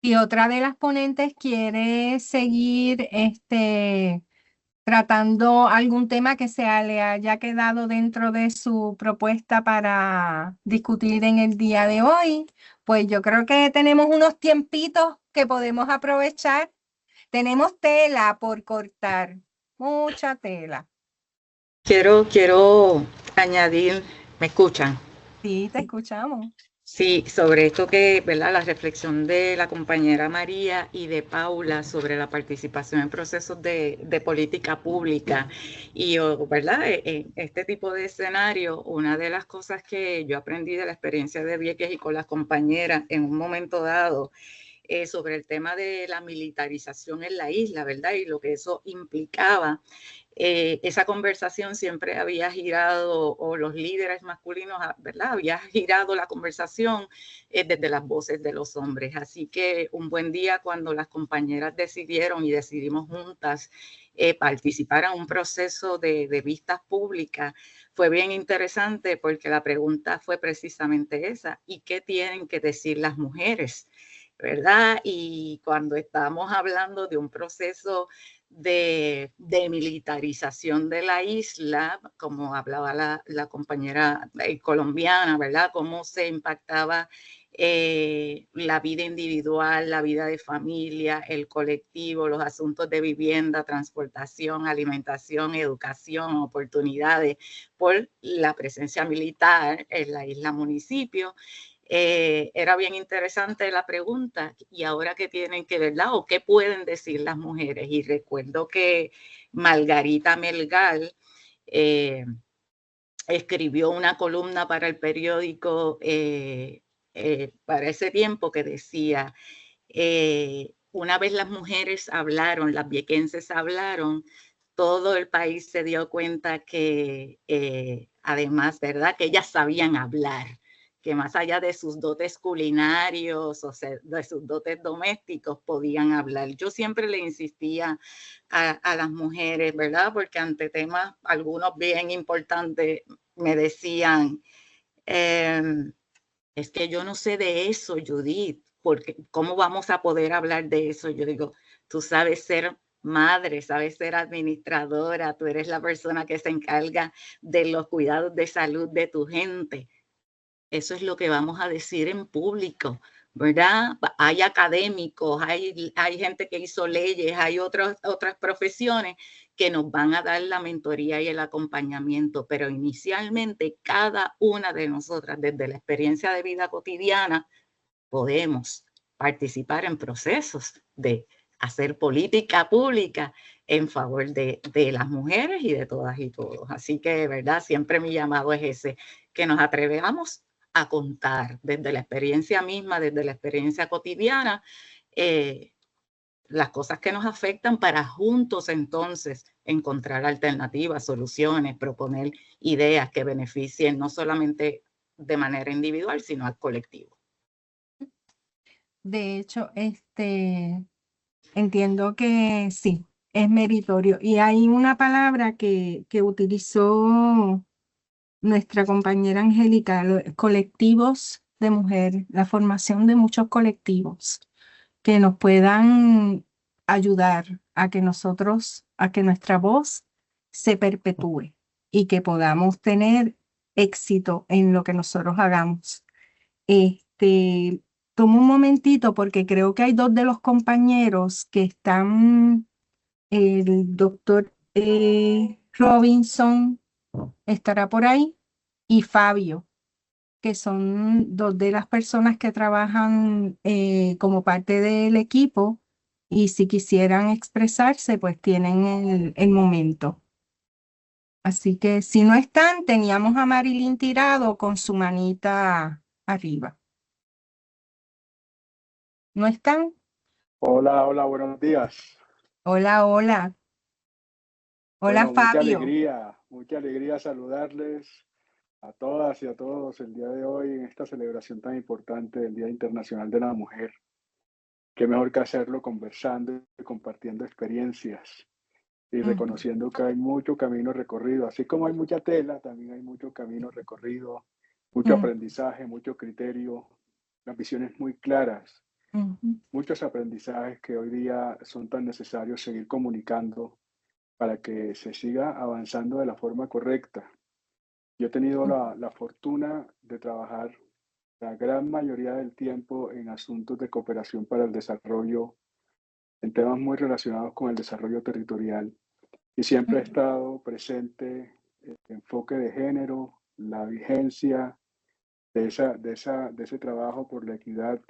Y otra de las ponentes quiere seguir tratando algún tema que le haya quedado dentro de su propuesta para discutir en el día de hoy. Pues yo creo que tenemos unos tiempitos que podemos aprovechar. Tenemos tela por cortar, mucha tela. Quiero añadir, ¿me escuchan? Sí, te escuchamos. Sí, sobre esto que, ¿verdad? La reflexión de la compañera María y de Paula sobre la participación en procesos de política pública. Y, ¿verdad? En este tipo de escenario, una de las cosas que yo aprendí de la experiencia de Vieques y con las compañeras en un momento dado, sobre el tema de la militarización en la isla, ¿verdad? Y lo que eso implicaba. Esa conversación siempre había girado, o los líderes masculinos, ¿verdad? Había girado la conversación desde las voces de los hombres. Así que un buen día cuando las compañeras decidimos juntas participar en un proceso de vistas públicas, fue bien interesante porque la pregunta fue precisamente esa: ¿y qué tienen que decir las mujeres? ¿Verdad? Y cuando estamos hablando de un proceso de militarización de la isla, como hablaba la compañera colombiana, ¿verdad? Cómo se impactaba la vida individual, la vida de familia, el colectivo, los asuntos de vivienda, transportación, alimentación, educación, oportunidades por la presencia militar en la isla municipio. Era bien interesante la pregunta, y ahora qué tienen que, ¿verdad? O qué pueden decir las mujeres. Y recuerdo que Margarita Melgar escribió una columna para el periódico para ese tiempo que decía, una vez las mujeres hablaron, las viequenses hablaron, todo el país se dio cuenta que además, ¿verdad? Que ellas sabían hablar, que más allá de sus dotes culinarios o sea, de sus dotes domésticos podían hablar. Yo siempre le insistía a las mujeres, ¿verdad? Porque ante temas, algunos bien importantes, me decían, es que yo no sé de eso, Judith, porque ¿cómo vamos a poder hablar de eso? Yo digo, tú sabes ser madre, sabes ser administradora, tú eres la persona que se encarga de los cuidados de salud de tu gente. Eso es lo que vamos a decir en público, ¿verdad? Hay académicos, hay gente que hizo leyes, hay otras profesiones que nos van a dar la mentoría y el acompañamiento, pero inicialmente cada una de nosotras, desde la experiencia de vida cotidiana, podemos participar en procesos de hacer política pública en favor de las mujeres y de todas y todos. Así que, ¿verdad? Siempre mi llamado es ese, que nos atrevamos a contar desde la experiencia misma, desde la experiencia cotidiana, las cosas que nos afectan para juntos entonces encontrar alternativas, soluciones, proponer ideas que beneficien no solamente de manera individual, sino al colectivo. De hecho, entiendo que sí, es meritorio. Y hay una palabra que utilizó nuestra compañera Angélica, colectivos de mujeres, la formación de muchos colectivos que nos puedan ayudar a que nuestra voz se perpetúe y que podamos tener éxito en lo que nosotros hagamos. Tomo un momentito porque creo que hay dos de los compañeros que están, el doctor Robinson estará por ahí y Fabio, que son dos de las personas que trabajan como parte del equipo y si quisieran expresarse, pues tienen el momento. Así que si no están, teníamos a Marilyn Tirado con su manita arriba. ¿No están? Hola, hola, buenos días. Hola, hola. Hola, Bueno, Fabio. mucha alegría saludarles a todas y a todos el día de hoy en esta celebración tan importante del Día Internacional de la Mujer. Qué mejor que hacerlo conversando y compartiendo experiencias y reconociendo que hay mucho camino recorrido. Así como hay mucha tela, también hay mucho camino recorrido, mucho aprendizaje, mucho criterio, las visiones muy claras, muchos aprendizajes que hoy día son tan necesarios seguir comunicando para que se siga avanzando de la forma correcta. Yo he tenido la fortuna de trabajar la gran mayoría del tiempo en asuntos de cooperación para el desarrollo, en temas muy relacionados con el desarrollo territorial. Y siempre he estado presente el enfoque de género, la vigencia de ese trabajo por la equidad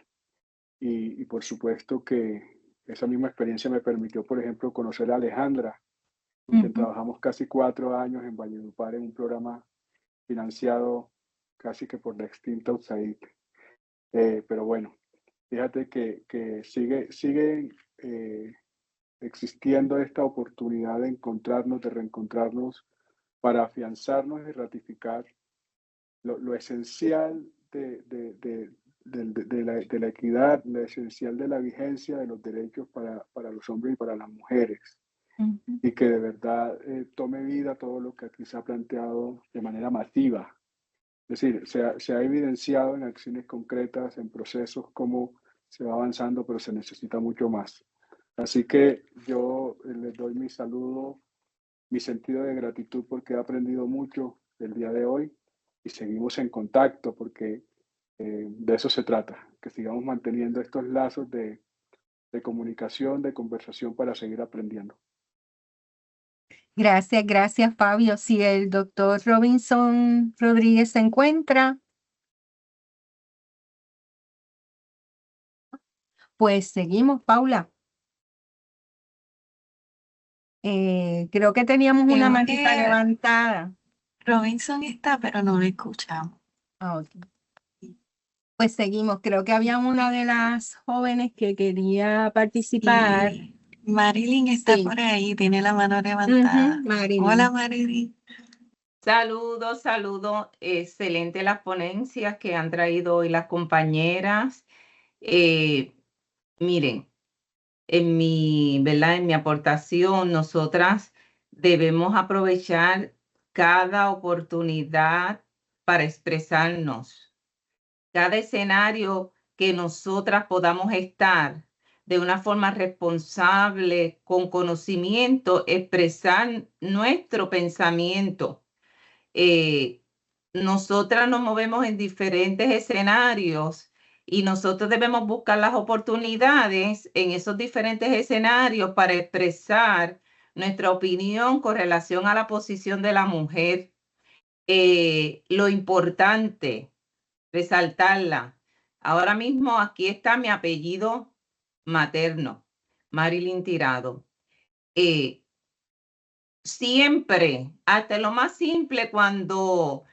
y por supuesto que esa misma experiencia me permitió, por ejemplo, conocer a Alejandra, con quien trabajamos casi 4 años en Valledupar en un programa financiado casi que por la extinta USAID. Pero bueno, fíjate que sigue existiendo esta oportunidad de encontrarnos, de reencontrarnos para afianzarnos y ratificar lo esencial de la equidad, lo esencial de la vigencia de los derechos para los hombres y para las mujeres. Y que de verdad tome vida todo lo que aquí se ha planteado de manera masiva. Es decir, se ha evidenciado en acciones concretas, en procesos, cómo se va avanzando, pero se necesita mucho más. Así que yo les doy mi saludo, mi sentido de gratitud porque he aprendido mucho el día de hoy y seguimos en contacto porque de eso se trata, que sigamos manteniendo estos lazos de comunicación, de conversación para seguir aprendiendo. Gracias, gracias, Fabio. Si el doctor Robinson Rodríguez se encuentra, pues seguimos, Paula. Creo que teníamos una Creo manita que levantada. Robinson está, pero no lo escuchamos. Ok. Pues seguimos. Creo que había una de las jóvenes que quería participar. Y Marilyn está Sí. por ahí, tiene la mano levantada. Marilyn. Hola, Marilyn. Saludos, saludos. Excelente las ponencias que han traído hoy las compañeras. Miren, en mi aportación, nosotras debemos aprovechar cada oportunidad para expresarnos. Cada escenario que nosotras podamos estar de una forma responsable, con conocimiento, expresar nuestro pensamiento. Nosotras nos movemos en diferentes escenarios y nosotros debemos buscar las oportunidades en esos diferentes escenarios para expresar nuestra opinión con relación a la posición de la mujer. Lo importante, resaltarla. Ahora mismo aquí está mi apellido materno, Marilyn Tirado. Siempre, hasta lo más simple, cuando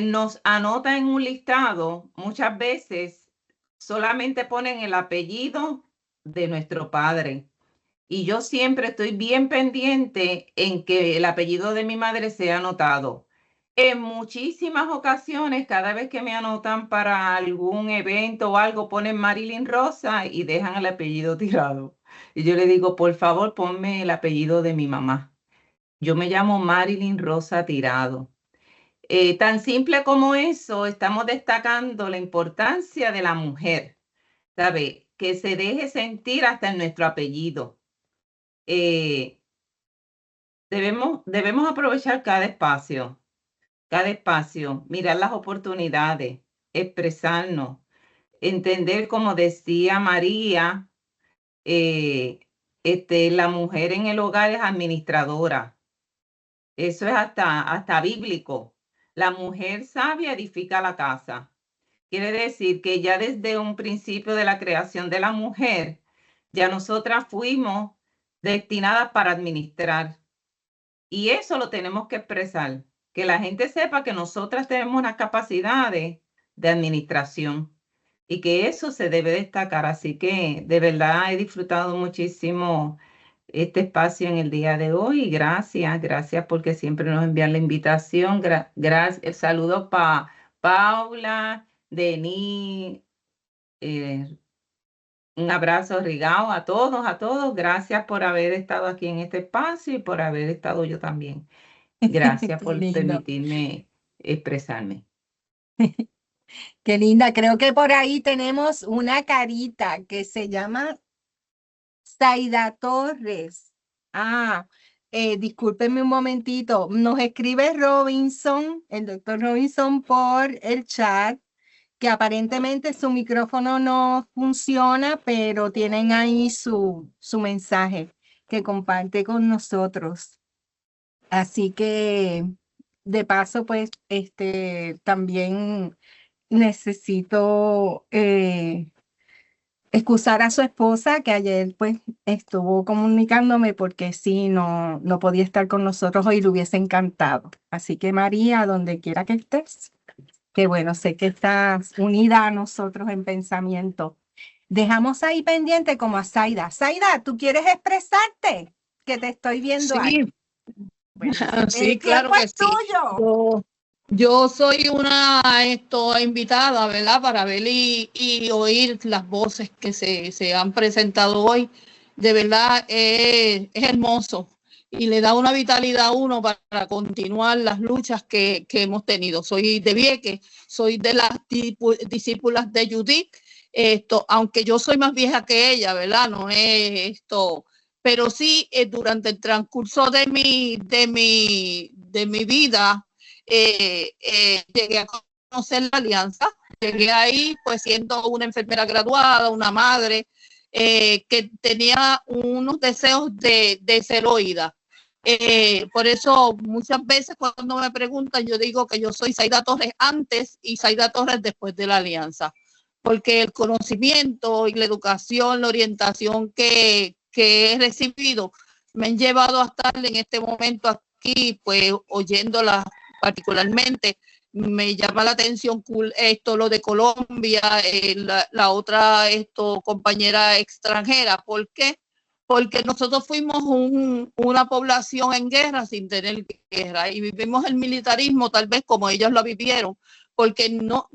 nos anotan en un listado, muchas veces solamente ponen el apellido de nuestro padre. Y yo siempre estoy bien pendiente en que el apellido de mi madre sea anotado. En muchísimas ocasiones, cada vez que me anotan para algún evento o algo, ponen Marilyn Rosa y dejan el apellido tirado. Y yo le digo, por favor, ponme el apellido de mi mamá. Yo me llamo Marilyn Rosa Tirado. Tan simple como eso, estamos destacando la importancia de la mujer, ¿sabe? Que se deje sentir hasta en nuestro apellido. Debemos aprovechar cada espacio, mirar las oportunidades, expresarnos, entender, como decía María, la mujer en el hogar es administradora. Eso es hasta bíblico. La mujer sabia edifica la casa. Quiere decir que ya desde un principio de la creación de la mujer, ya nosotras fuimos destinadas para administrar. Y eso lo tenemos que expresar, que la gente sepa que nosotras tenemos unas capacidades de administración y que eso se debe destacar. Así que de verdad he disfrutado muchísimo este espacio en el día de hoy y gracias porque siempre nos envían la invitación. Gracias, el saludo para Paula, Denis, un abrazo Rigao a todos. Gracias por haber estado aquí en este espacio y por haber estado yo también. Gracias por permitirme expresarme. Qué linda. Creo que por ahí tenemos una carita que se llama Zaida Torres. Discúlpenme un momentito. Nos escribe Robinson, el doctor Robinson, por el chat, que aparentemente su micrófono no funciona, pero tienen ahí su mensaje que comparte con nosotros. Así que, de paso, pues, también necesito excusar a su esposa, que ayer, pues, estuvo comunicándome porque sí, no podía estar con nosotros hoy, le hubiese encantado. Así que, María, donde quiera que estés, que bueno, sé que estás unida a nosotros en pensamiento. Dejamos ahí pendiente como a Zaida. Zaida, ¿tú quieres expresarte? Que te estoy viendo ahí. Bueno, sí, claro que sí. Tuyo. Yo soy una invitada, ¿verdad? Para ver y oír las voces que se han presentado hoy. De verdad es hermoso y le da una vitalidad a uno para continuar las luchas que hemos tenido. Soy de Vieques, soy de las discípulas de Judith, aunque yo soy más vieja que ella, ¿verdad? No es esto, pero sí durante el transcurso de mi vida llegué a conocer la Alianza. Llegué ahí pues siendo una enfermera graduada, una madre que tenía unos deseos de ser oída. Por eso muchas veces cuando me preguntan yo digo que yo soy Zaida Torres antes y Zaida Torres después de la Alianza, porque el conocimiento y la educación, la orientación que he recibido me han llevado a estar en este momento aquí, pues oyéndola particularmente. Me llama la atención lo de Colombia, la otra compañera extranjera. ¿Por qué? Porque nosotros fuimos una población en guerra sin tener guerra y vivimos el militarismo tal vez como ellos lo vivieron, porque no,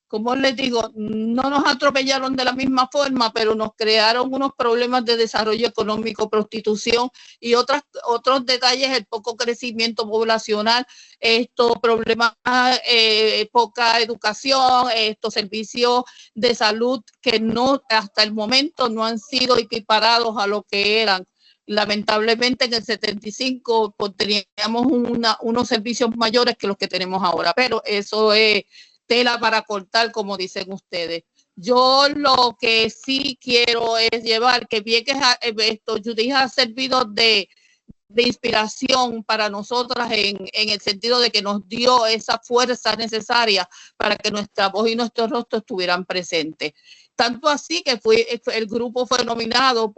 como les digo, no nos atropellaron de la misma forma, pero nos crearon unos problemas de desarrollo económico, prostitución y otros detalles, el poco crecimiento poblacional, problemas, poca educación, servicios de salud que no, hasta el momento no han sido equiparados a lo que eran. Lamentablemente en el 75 pues, teníamos unos servicios mayores que los que tenemos ahora, pero eso es tela para cortar, como dicen ustedes. Yo lo que sí quiero es llevar que Vieques, Judith ha servido de inspiración para nosotras en el sentido de que nos dio esa fuerza necesaria para que nuestra voz y nuestro rostro estuvieran presentes. Tanto así que el grupo fue nominado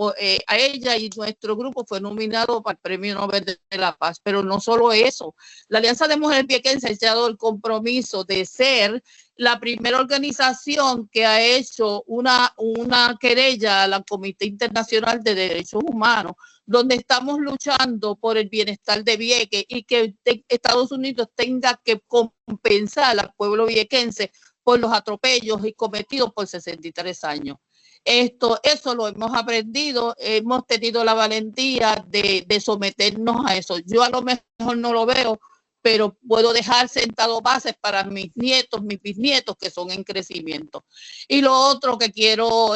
a ella y nuestro grupo fue nominado para el Premio Nobel de la Paz. Pero no solo eso, la Alianza de Mujeres Viequenses ha echado el compromiso de ser la primera organización que ha hecho una querella a la Comité Internacional de Derechos Humanos, donde estamos luchando por el bienestar de Vieques y que Estados Unidos tenga que compensar al pueblo viequense por los atropellos y cometidos por 63 años. Eso lo hemos aprendido, hemos tenido la valentía de someternos a eso. Yo a lo mejor no lo veo, pero puedo dejar sentado bases para mis nietos, mis bisnietos que son en crecimiento. Y lo otro que quiero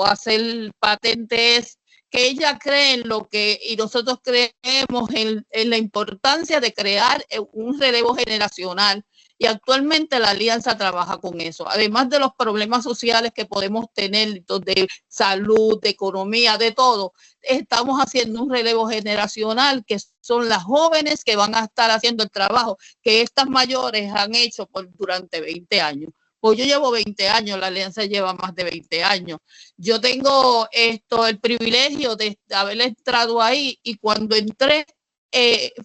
hacer patente es que ella cree en lo que, y nosotros creemos en la importancia de crear un relevo generacional Y actualmente la alianza trabaja con eso. Además de los problemas sociales que podemos tener, de salud, de economía, de todo, estamos haciendo un relevo generacional que son las jóvenes que van a estar haciendo el trabajo que estas mayores han hecho durante 20 años. Pues yo llevo 20 años, la alianza lleva más de 20 años. Yo tengo el privilegio de haber entrado ahí, y cuando entré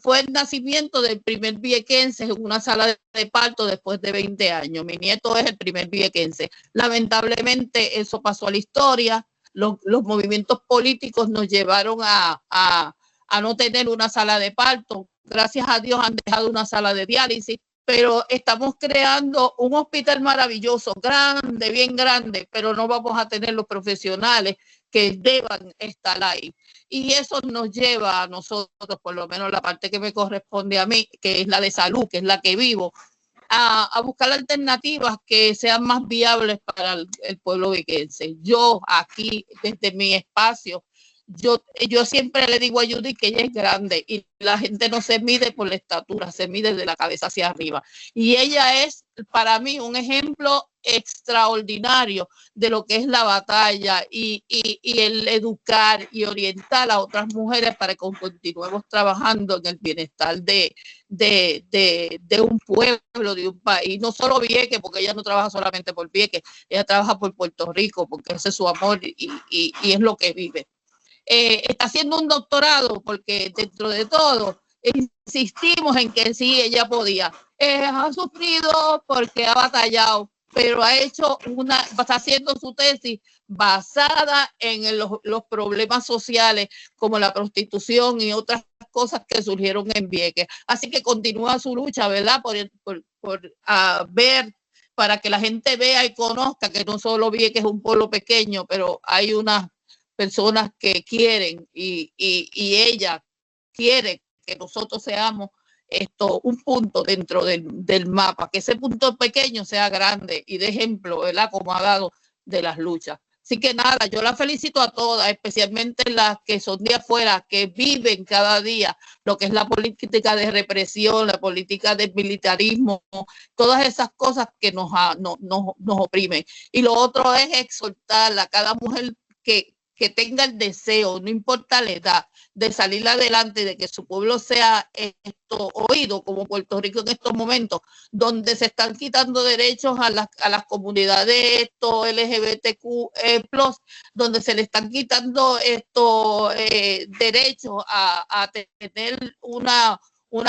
fue el nacimiento del primer viequense en una sala de parto después de 20 años. Mi nieto es el primer viequense. Lamentablemente eso pasó a la historia. Los movimientos políticos nos llevaron a no tener una sala de parto. Gracias a Dios han dejado una sala de diálisis, pero estamos creando un hospital maravilloso, grande, bien grande, pero no vamos a tener los profesionales que deban estar ahí. Y eso nos lleva a nosotros, por lo menos la parte que me corresponde a mí, que es la de salud, que es la que vivo, a buscar alternativas que sean más viables para el pueblo viequense. Yo aquí, desde mi espacio, yo siempre le digo a Judith que ella es grande y la gente no se mide por la estatura, se mide de la cabeza hacia arriba. Y ella es para mí un ejemplo extraordinario de lo que es la batalla y el educar y orientar a otras mujeres para que continuemos trabajando en el bienestar de un pueblo, de un país. No solo Vieques, porque ella no trabaja solamente por Vieques, ella trabaja por Puerto Rico, porque ese es su amor y es lo que vive. Está haciendo un doctorado porque dentro de todo insistimos en que sí, ella podía. Ha sufrido porque ha batallado, pero está haciendo su tesis basada en los problemas sociales como la prostitución y otras cosas que surgieron en Vieques. Así que continúa su lucha, ¿verdad? Por ver, para que la gente vea y conozca que no solo Vieques es un pueblo pequeño, pero hay unas personas que quieren y ella quiere que nosotros seamos un punto dentro del mapa, que ese punto pequeño sea grande y de ejemplo, ¿verdad? Como ha dado de las luchas. Así que nada, yo la felicito a todas, especialmente las que son de afuera, que viven cada día lo que es la política de represión, la política del militarismo, todas esas cosas que nos oprimen. Y lo otro es exhortarla a cada mujer que tenga el deseo, no importa la edad, de salir adelante, de que su pueblo sea oído, como Puerto Rico en estos momentos, donde se están quitando derechos a las comunidades LGBTQ+, donde se le están quitando derechos a tener una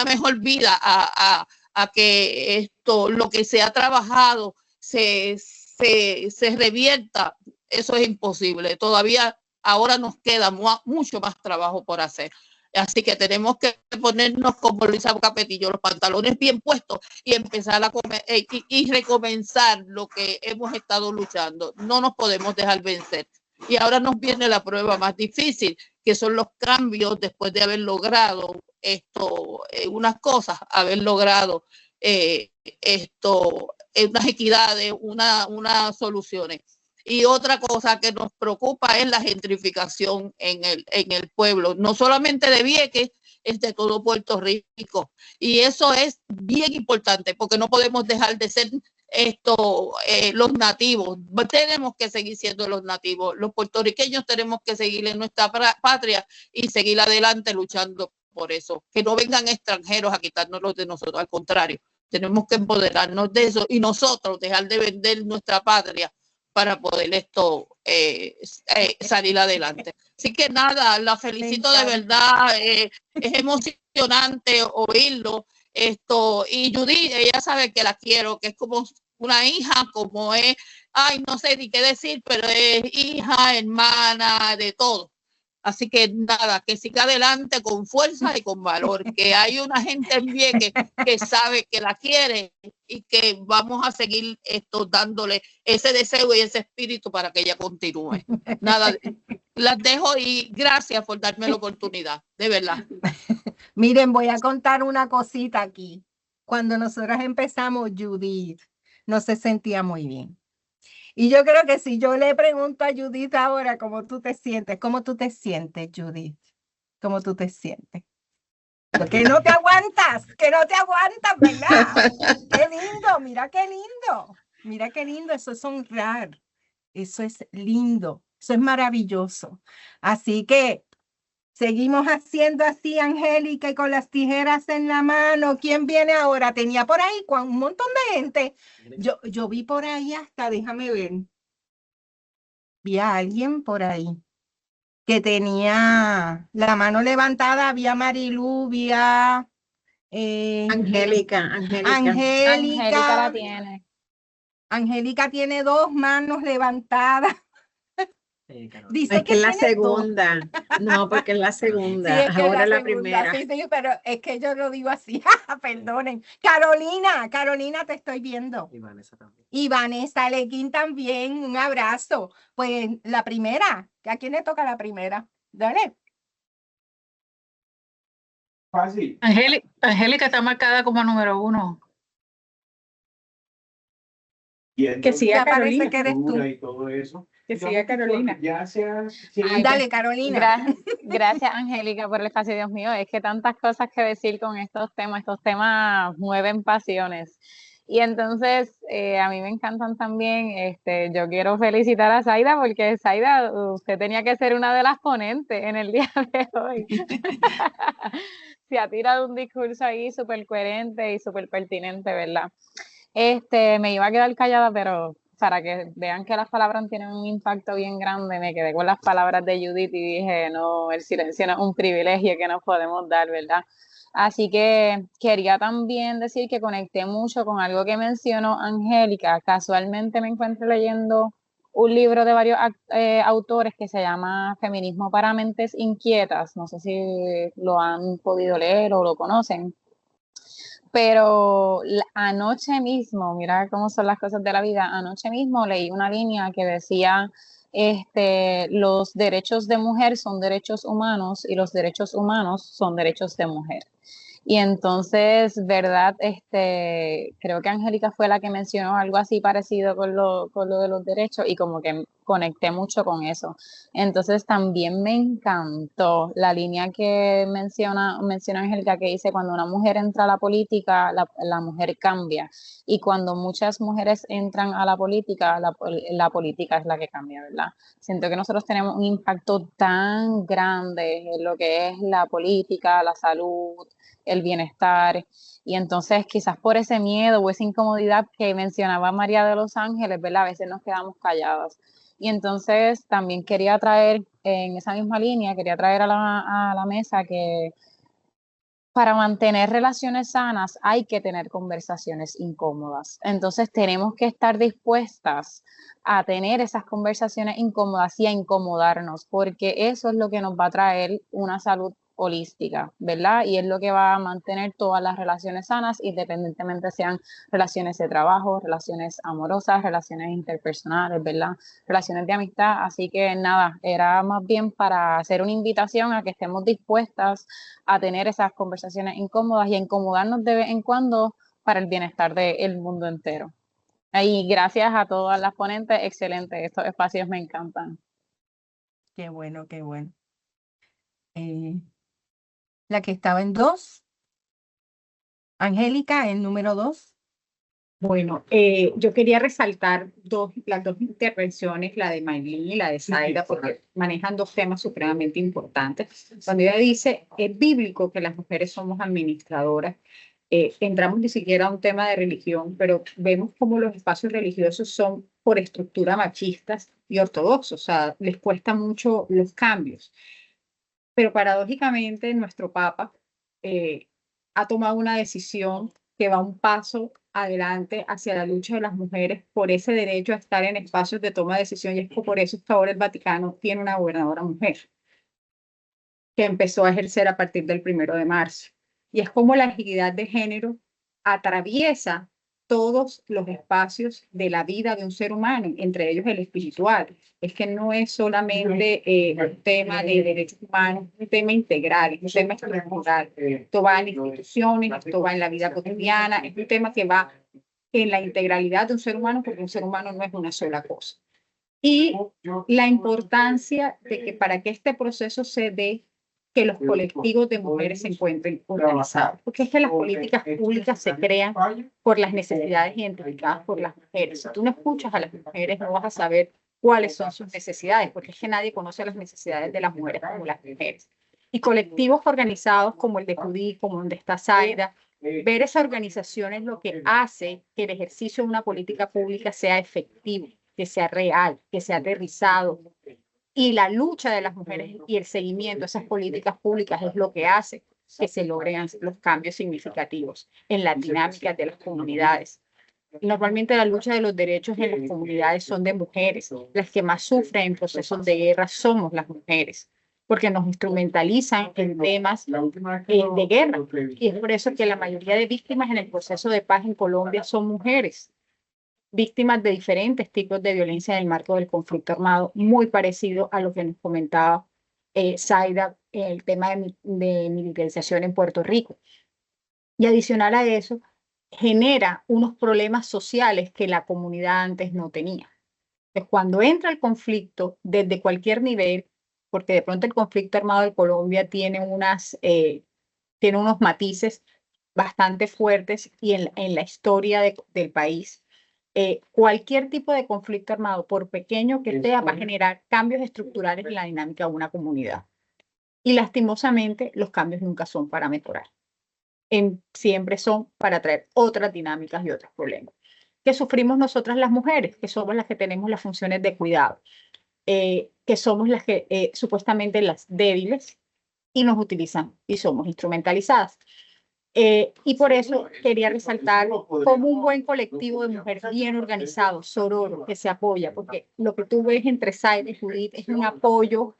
mejor vida, a que lo que se ha trabajado se revierta. Eso es imposible. Todavía ahora nos queda mucho más trabajo por hacer. Así que tenemos que ponernos, como Luisa Capetillo, los pantalones bien puestos y empezar a comer y recomenzar lo que hemos estado luchando. No nos podemos dejar vencer. Y ahora nos viene la prueba más difícil, que son los cambios después de haber logrado unas cosas, haber logrado unas equidades, unas soluciones. Y otra cosa que nos preocupa es la gentrificación en el pueblo, no solamente de Vieques, es de todo Puerto Rico. Y eso es bien importante porque no podemos dejar de ser los nativos. Tenemos que seguir siendo los nativos. Los puertorriqueños tenemos que seguir en nuestra patria y seguir adelante luchando por eso. Que no vengan extranjeros a quitárnoslo de nosotros, al contrario. Tenemos que empoderarnos de eso y nosotros dejar de vender nuestra patria para poder salir adelante. Así que nada, la felicito de verdad, es emocionante oírlo. Y Judith, ella sabe que la quiero, que es como una hija, como es, no sé ni qué decir, pero es hija, hermana, de todo. Así que nada, que siga adelante con fuerza y con valor, que hay una gente en Vieques que sabe que la quiere y que vamos a seguir dándole ese deseo y ese espíritu para que ella continúe. Nada, las dejo y gracias por darme la oportunidad, de verdad. Miren, voy a contar una cosita aquí. Cuando nosotras empezamos, Judith no se sentía muy bien. Y yo creo que si yo le pregunto a Judith ahora ¿cómo tú te sientes, Judith? ¿Cómo tú te sientes? Que no te aguantas, ¿verdad? Qué lindo, mira qué lindo. Mira qué lindo, eso es honrar. Eso es lindo, eso es maravilloso. Así que seguimos haciendo así, Angélica, y con las tijeras en la mano. ¿Quién viene ahora? Tenía por ahí un montón de gente. Yo vi por ahí hasta, déjame ver. Vi a alguien por ahí que tenía la mano levantada. Vi a Marilú, vi a Angélica Angélica. la tiene. Angélica tiene 2 manos levantadas. Dice Es que es la tiene 2. segunda. No, porque es la Sí, segunda. es que Ahora es la segunda, primera. sí, pero es que yo lo digo así. Perdonen. Carolina, te estoy viendo. Y Vanessa también. Y Vanessa Lequín también, un abrazo. Pues la primera, ¿a quién le toca la primera? Dale. Fácil. Angélica está marcada como número 1. Que siga Ya parece Carolina. que eres tú. Y todo eso. Que siga Carolina. Ya sea, Ay, Dale, Carolina. Gracias, Angélica, por el espacio. Dios mío, es que tantas cosas que decir con estos temas mueven pasiones. Y entonces, a mí me encantan también, yo quiero felicitar a Zaida, porque Zaida, usted tenía que ser una de las ponentes en el día de hoy. Se ha tirado un discurso ahí súper coherente y súper pertinente, ¿verdad? Me iba a quedar callada, pero para que vean que las palabras tienen un impacto bien grande, me quedé con las palabras de Judith y dije, no, el silencio no es un privilegio que nos podemos dar, ¿verdad? Así que quería también decir que conecté mucho con algo que mencionó Angélica. Casualmente me encuentro leyendo un libro de varios autores que se llama Feminismo para Mentes Inquietas. No sé si lo han podido leer o lo conocen. Pero anoche mismo, mira cómo son las cosas de la vida, anoche mismo leí una línea que decía, los derechos de mujer son derechos humanos y los derechos humanos son derechos de mujer. Y entonces, ¿verdad? Creo que Angélica fue la que mencionó algo así parecido con lo de los derechos y como que conecté mucho con eso. Entonces, también me encantó la línea que menciona Angélica, que dice, cuando una mujer entra a la política, la mujer cambia. Y cuando muchas mujeres entran a la política, la política es la que cambia, ¿verdad? Siento que nosotros tenemos un impacto tan grande en lo que es la política, la salud, el bienestar, y entonces quizás por ese miedo o esa incomodidad que mencionaba María de los Ángeles, ¿verdad? A veces nos quedamos calladas. Y entonces también quería traer, en esa misma línea, quería traer a la mesa que para mantener relaciones sanas hay que tener conversaciones incómodas. Entonces tenemos que estar dispuestas a tener esas conversaciones incómodas y a incomodarnos, porque eso es lo que nos va a traer una salud holística, ¿verdad? Y es lo que va a mantener todas las relaciones sanas, independientemente sean relaciones de trabajo, relaciones amorosas, relaciones interpersonales, ¿verdad? Relaciones de amistad. Así que nada, era más bien para hacer una invitación a que estemos dispuestas a tener esas conversaciones incómodas y a incomodarnos de vez en cuando para el bienestar del mundo entero. Y gracias a todas las ponentes, excelente, estos espacios me encantan. Qué bueno, qué bueno. La que estaba en 2, Angélica, en número 2. Bueno, yo quería resaltar las dos intervenciones, la de Maylin y la de Zaida, porque manejan 2 temas supremamente importantes. Cuando ella dice, es bíblico que las mujeres somos administradoras, entramos ni siquiera a un tema de religión, pero vemos cómo los espacios religiosos son por estructura machistas y ortodoxos, o sea, les cuesta mucho los cambios. Pero paradójicamente nuestro Papa ha tomado una decisión que va un paso adelante hacia la lucha de las mujeres por ese derecho a estar en espacios de toma de decisión, y es que por eso hasta ahora el Vaticano tiene una gobernadora mujer que empezó a ejercer a partir del 1 de marzo. Y es como la equidad de género atraviesa todos los espacios de la vida de un ser humano, entre ellos el espiritual. Es que no es solamente un tema de derechos humanos, es un tema integral, es un tema estructural. Esto va en instituciones, esto va en la vida cotidiana, es un tema que va en la integralidad de un ser humano, porque un ser humano no es una sola cosa. Y la importancia de que para que este proceso se dé, que los colectivos de mujeres se encuentren organizados, porque es que las políticas públicas se crean por las necesidades identificadas por las mujeres. Si tú no escuchas a las mujeres, no vas a saber cuáles son sus necesidades, porque es que nadie conoce las necesidades de las mujeres como las mujeres. Y colectivos organizados como el de Judí, como donde está Zaida, ver esa organización es lo que hace que el ejercicio de una política pública sea efectivo, que sea real, que sea aterrizado. Y la lucha de las mujeres y el seguimiento a esas políticas públicas es lo que hace que se logren los cambios significativos en las dinámicas de las comunidades. Normalmente la lucha de los derechos en las comunidades son de mujeres. Las que más sufren en procesos de guerra somos las mujeres, porque nos instrumentalizan en temas de guerra. Y es por eso que la mayoría de víctimas en el proceso de paz en Colombia son mujeres, víctimas de diferentes tipos de violencia en el marco del conflicto armado, muy parecido a lo que nos comentaba Zaida, el tema de militarización en Puerto Rico. Y adicional a eso, genera unos problemas sociales que la comunidad antes no tenía. Entonces, cuando entra el conflicto desde cualquier nivel, porque de pronto el conflicto armado de Colombia tiene unos matices bastante fuertes y en la historia del país, cualquier tipo de conflicto armado, por pequeño que sea, va a generar cambios estructurales en la dinámica de una comunidad. Y lastimosamente, los cambios nunca son para mejorar. Siempre son para traer otras dinámicas y otros problemas. Que sufrimos nosotras las mujeres, que somos las que tenemos las funciones de cuidado, que somos las que supuestamente las débiles y nos utilizan y somos instrumentalizadas. Y por eso quería resaltar como un buen colectivo de mujeres bien organizado, sororo, que se apoya, porque lo que tú ves entre Zaida y Judith es un apoyo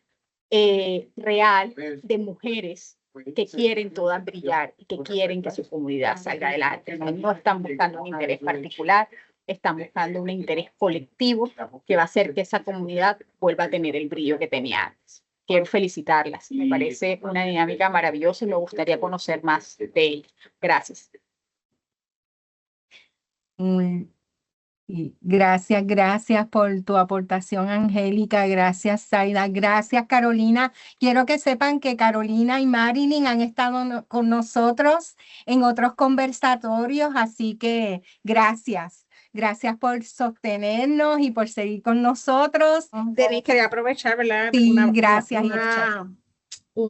real de mujeres que quieren todas brillar y que quieren que su comunidad salga adelante. No están buscando un interés particular, están buscando un interés colectivo que va a hacer que esa comunidad vuelva a tener el brillo que tenía antes. Quiero felicitarlas. Me parece una dinámica maravillosa y me gustaría conocer más de ella. Gracias. Gracias por tu aportación, Angélica. Gracias, Zaida. Gracias, Carolina. Quiero que sepan que Carolina y Marilyn han estado con nosotros en otros conversatorios, así que gracias. Gracias por sostenernos y por seguir con nosotros. Denise, quería aprovechar, ¿verdad? Sí, gracias. Un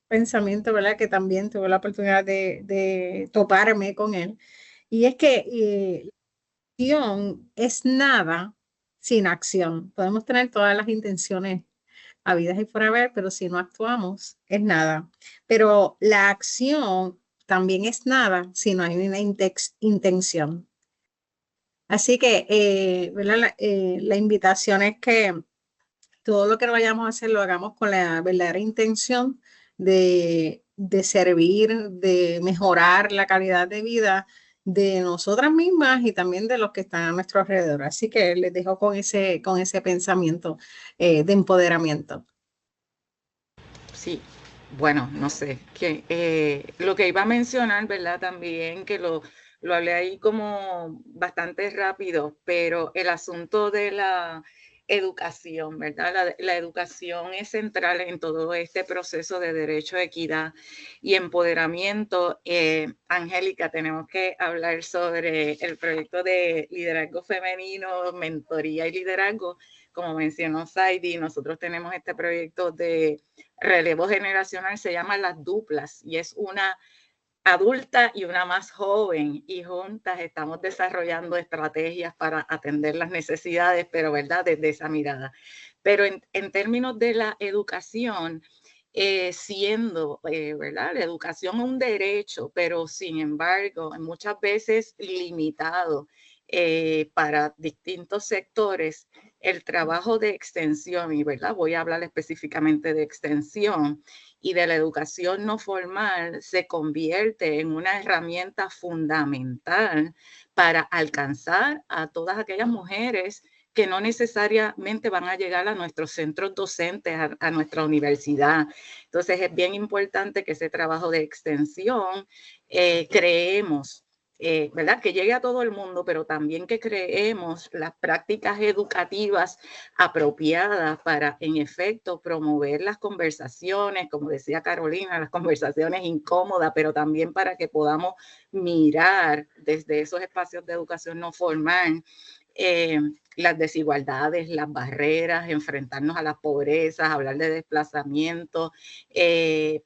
pensamiento, ¿verdad? Que también tuve la oportunidad de toparme con él. Y es que acción es nada sin acción. Podemos tener todas las intenciones habidas y por haber, pero si no actuamos, es nada. Pero la acción también es nada si no hay una intención. Así que ¿verdad? La invitación es que todo lo que vayamos a hacer lo hagamos con la verdadera intención de servir, de mejorar la calidad de vida de nosotras mismas y también de los que están a nuestro alrededor. Así que les dejo con ese pensamiento de empoderamiento. Sí, bueno, no sé, lo que iba a mencionar, ¿verdad? También que lo hablé ahí como bastante rápido, pero el asunto de la educación, ¿verdad? La educación es central en todo este proceso de derecho, equidad y empoderamiento. Angélica, tenemos que hablar sobre el proyecto de liderazgo femenino, mentoría y liderazgo. Como mencionó Zaidi, nosotros tenemos este proyecto de relevo generacional, se llama Las Duplas, y es una adulta y una más joven, y juntas estamos desarrollando estrategias para atender las necesidades, pero ¿verdad? Desde esa mirada. Pero en términos de la educación, siendo, ¿verdad? La educación es un derecho, pero sin embargo, muchas veces limitado para distintos sectores, el trabajo de extensión, y ¿verdad? Voy a hablar específicamente de extensión y de la educación no formal, se convierte en una herramienta fundamental para alcanzar a todas aquellas mujeres que no necesariamente van a llegar a nuestros centros docentes, a nuestra universidad. Entonces es bien importante que ese trabajo de extensión creemos ¿verdad? Que llegue a todo el mundo, pero también que creemos las prácticas educativas apropiadas para, en efecto, promover las conversaciones, como decía Carolina, las conversaciones incómodas, pero también para que podamos mirar desde esos espacios de educación no formal las desigualdades, las barreras, enfrentarnos a las pobrezas, hablar de desplazamiento,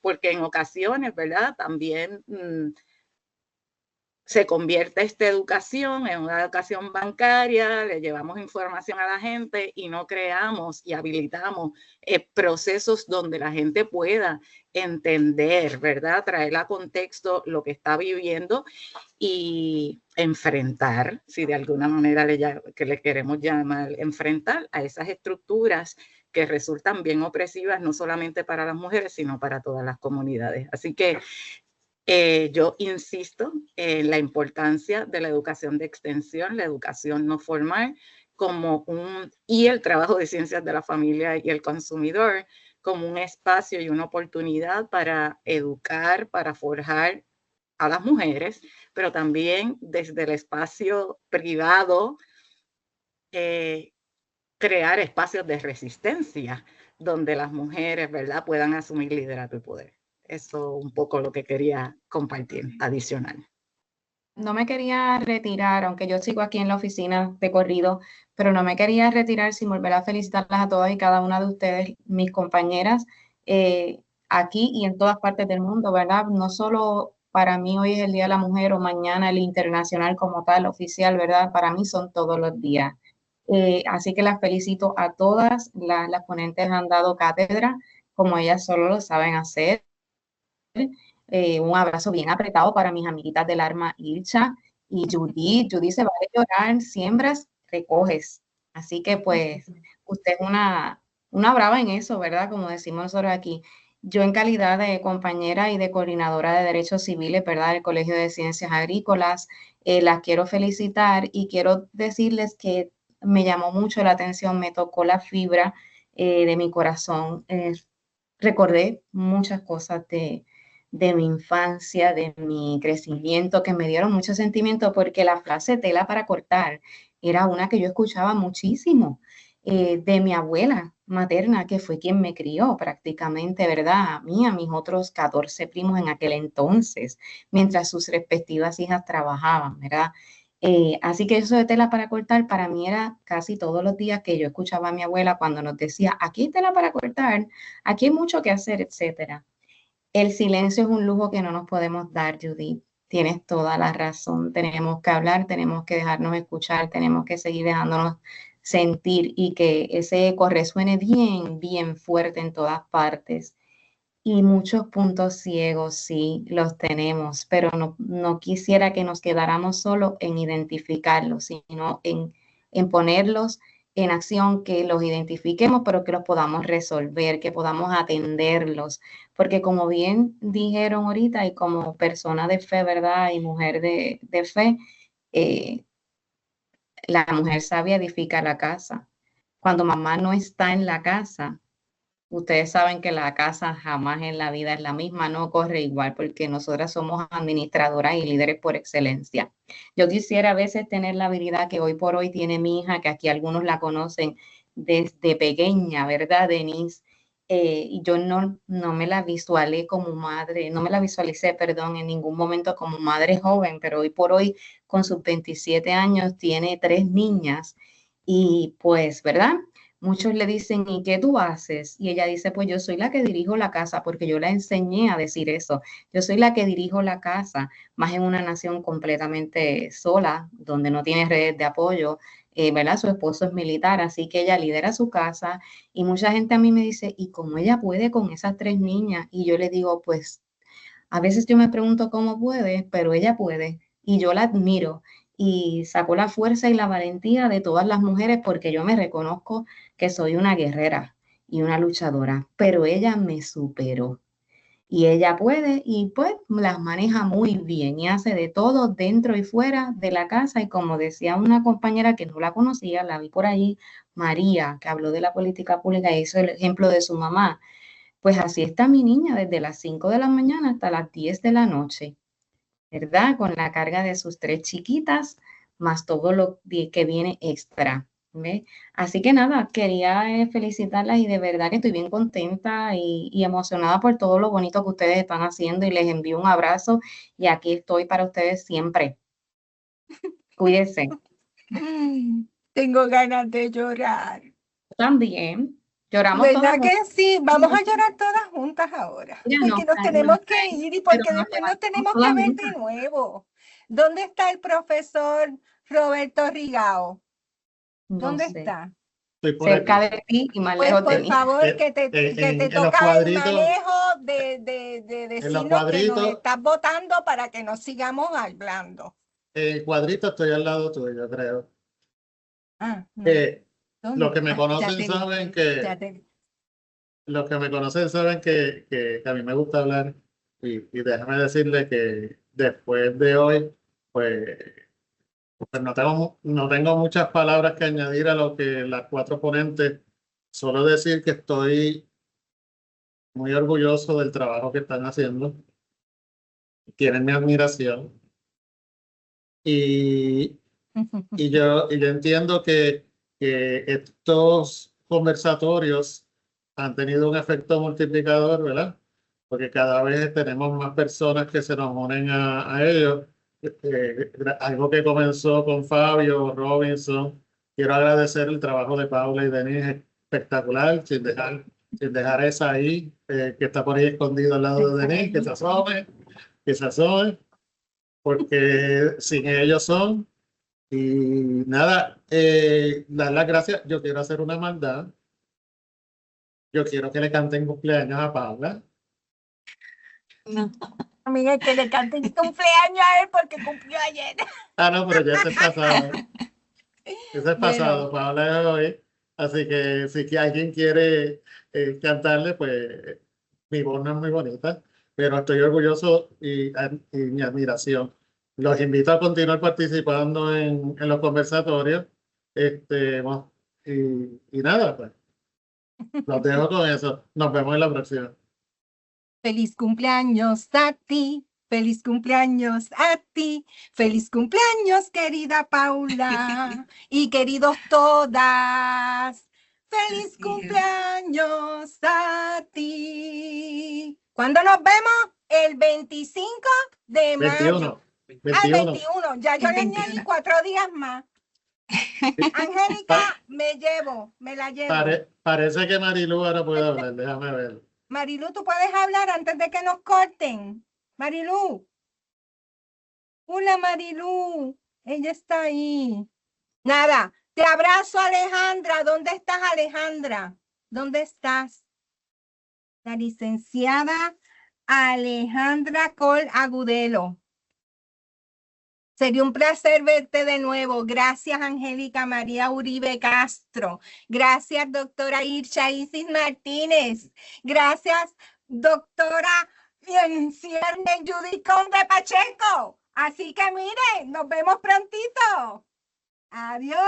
porque en ocasiones, ¿verdad? También se convierte esta educación en una educación bancaria, le llevamos información a la gente y no creamos y habilitamos procesos donde la gente pueda entender, ¿verdad? Traer a contexto lo que está viviendo y enfrentar, si de alguna manera le queremos llamar, enfrentar a esas estructuras que resultan bien opresivas, no solamente para las mujeres, sino para todas las comunidades. Así que yo insisto en la importancia de la educación de extensión, la educación no formal, y el trabajo de ciencias de la familia y el consumidor como un espacio y una oportunidad para educar, para forjar a las mujeres, pero también desde el espacio privado, crear espacios de resistencia donde las mujeres, ¿verdad?, puedan asumir liderato y poder. Eso un poco lo que quería compartir adicional. No me quería retirar, aunque yo sigo aquí en la oficina de corrido, pero no me quería retirar sin volver a felicitarlas a todas y cada una de ustedes, mis compañeras, aquí y en todas partes del mundo, ¿verdad? No solo para mí hoy es el Día de la Mujer o mañana el internacional como tal, oficial, ¿verdad? Para mí son todos los días. Así que las felicito a todas, las ponentes han dado cátedra, como ellas solo lo saben hacer. Un abrazo bien apretado para mis amiguitas del Arma, Ilcha y Judy. Judy se va a llorar, siembras, recoges. Así que pues usted es una brava en eso, ¿verdad? Como decimos nosotros aquí. Yo en calidad de compañera y de coordinadora de Derechos Civiles, ¿verdad? Del Colegio de Ciencias Agrícolas, las quiero felicitar y quiero decirles que me llamó mucho la atención, me tocó la fibra de mi corazón. Recordé muchas cosas de mi infancia, de mi crecimiento, que me dieron mucho sentimiento porque la frase tela para cortar era una que yo escuchaba muchísimo de mi abuela materna, que fue quien me crió prácticamente, ¿verdad? A mí, a mis otros 14 primos en aquel entonces, mientras sus respectivas hijas trabajaban, ¿verdad? Así que eso de tela para cortar para mí era casi todos los días que yo escuchaba a mi abuela cuando nos decía, aquí hay tela para cortar, aquí hay mucho que hacer, etcétera. El silencio es un lujo que no nos podemos dar, Judith. Tienes toda la razón. Tenemos que hablar, tenemos que dejarnos escuchar, tenemos que seguir dejándonos sentir y que ese eco resuene bien, bien fuerte en todas partes. Y muchos puntos ciegos, sí, los tenemos, pero no quisiera que nos quedáramos solo en identificarlos, sino en ponerlos en acción, que los identifiquemos, pero que los podamos resolver, que podamos atenderlos, porque como bien dijeron ahorita, y como persona de fe, ¿verdad? Y mujer de fe, la mujer sabia edifica la casa. Cuando mamá no está en la casa, ustedes saben que la casa jamás en la vida es la misma, no corre igual, porque nosotras somos administradoras y líderes por excelencia. Yo quisiera a veces tener la habilidad que hoy por hoy tiene mi hija, que aquí algunos la conocen desde pequeña, ¿verdad, Denise? Y yo no me la visualicé como madre, no me la visualicé, perdón, en ningún momento como madre joven, pero hoy por hoy, con sus 27 años, tiene 3 niñas y pues, ¿verdad? Muchos le dicen, ¿y qué tú haces? Y ella dice, pues yo soy la que dirijo la casa, porque yo la enseñé a decir eso. Yo soy la que dirijo la casa, más en una nación completamente sola, donde no tiene redes de apoyo, ¿verdad? Su esposo es militar, así que ella lidera su casa y mucha gente a mí me dice, ¿y cómo ella puede con esas 3 niñas? Y yo le digo, pues a veces yo me pregunto cómo puede, pero ella puede y yo la admiro y sacó la fuerza y la valentía de todas las mujeres porque yo me reconozco que soy una guerrera y una luchadora, pero ella me superó y ella puede y pues las maneja muy bien y hace de todo dentro y fuera de la casa y como decía una compañera que no la conocía, la vi por ahí, María, que habló de la política pública y hizo el ejemplo de su mamá. Pues así está mi niña desde las 5 de la mañana hasta las 10 de la noche. ¿verdad? Con la carga de sus 3 chiquitas, más todo lo que viene extra. ¿Ve? Así que nada, quería felicitarlas y de verdad que estoy bien contenta y emocionada por todo lo bonito que ustedes están haciendo y les envío un abrazo y aquí estoy para ustedes siempre. Cuídense. Tengo ganas de llorar. También. Lloramos ¿Verdad todas. que sí? Vamos a llorar todas juntas ahora. Ya Porque no, nos tenemos que ir y porque pero no después nos lloramos tenemos todas que ver juntas. de nuevo. ¿Dónde está el profesor Roberto Rigao? No ¿Dónde sé. está? Estoy por Cerca aquí. de ti y más Pues lejos de por mí. favor, que te En los toca el cuadritos, manejo de en los decirnos que nos cuadritos, estás votando para que nos sigamos hablando. el cuadrito estoy al lado tuyo, creo. Ah, no. Los ¿Dónde? que me Ah, ya conocen te vi, saben ya te vi. los que me conocen saben que a mí me gusta hablar y déjame decirle que después de hoy, pues no tengo muchas palabras que añadir a lo que las 4 ponentes, solo decir que estoy muy orgulloso del trabajo que están haciendo, tienen mi admiración y yo entiendo que estos conversatorios han tenido un efecto multiplicador, ¿verdad? Porque cada vez tenemos más personas que se nos unen a ellos. Algo que comenzó con Fabio Robinson. Quiero agradecer el trabajo de Paula y Denise, espectacular, sin dejar esa ahí, que está por ahí escondido al lado de Denise, que se asome, porque sin ellos son. Y nada, dar las gracias. Yo quiero hacer una maldad. Yo quiero que le canten cumpleaños a Paula. No. Amiga, que le canten cumpleaños a él porque cumplió ayer. Ah, no, pero ya ese es pasado. Ese es pasado, Bueno. Paula es hoy. Así que si que alguien quiere cantarle, pues mi voz no es muy bonita, pero estoy orgulloso y mi admiración. Los invito a continuar participando en los conversatorios. Bueno, y nada, pues los dejo con eso. Nos vemos en la próxima. Feliz cumpleaños a ti, feliz cumpleaños a ti, feliz cumpleaños, querida Paula y queridos todas. Feliz cumpleaños a ti. ¿Cuándo nos vemos? El 25 de mayo. 21. Al 21. Ya yo le añadí 4 días más. Angélica, me la llevo. Parece que Marilu ahora puede hablar, déjame ver. Marilu, ¿tú puedes hablar antes de que nos corten? Marilu. Hola, Marilu. Ella está ahí. Nada, te abrazo, Alejandra. ¿Dónde estás, Alejandra? ¿Dónde estás? La licenciada Alejandra Col Agudelo. Sería un placer verte de nuevo. Gracias, Angélica María Uribe Castro. Gracias, doctora Ircha Isis Martínez. Gracias, doctora Cierne Judith Conde Pacheco. Así que miren, nos vemos prontito. Adiós.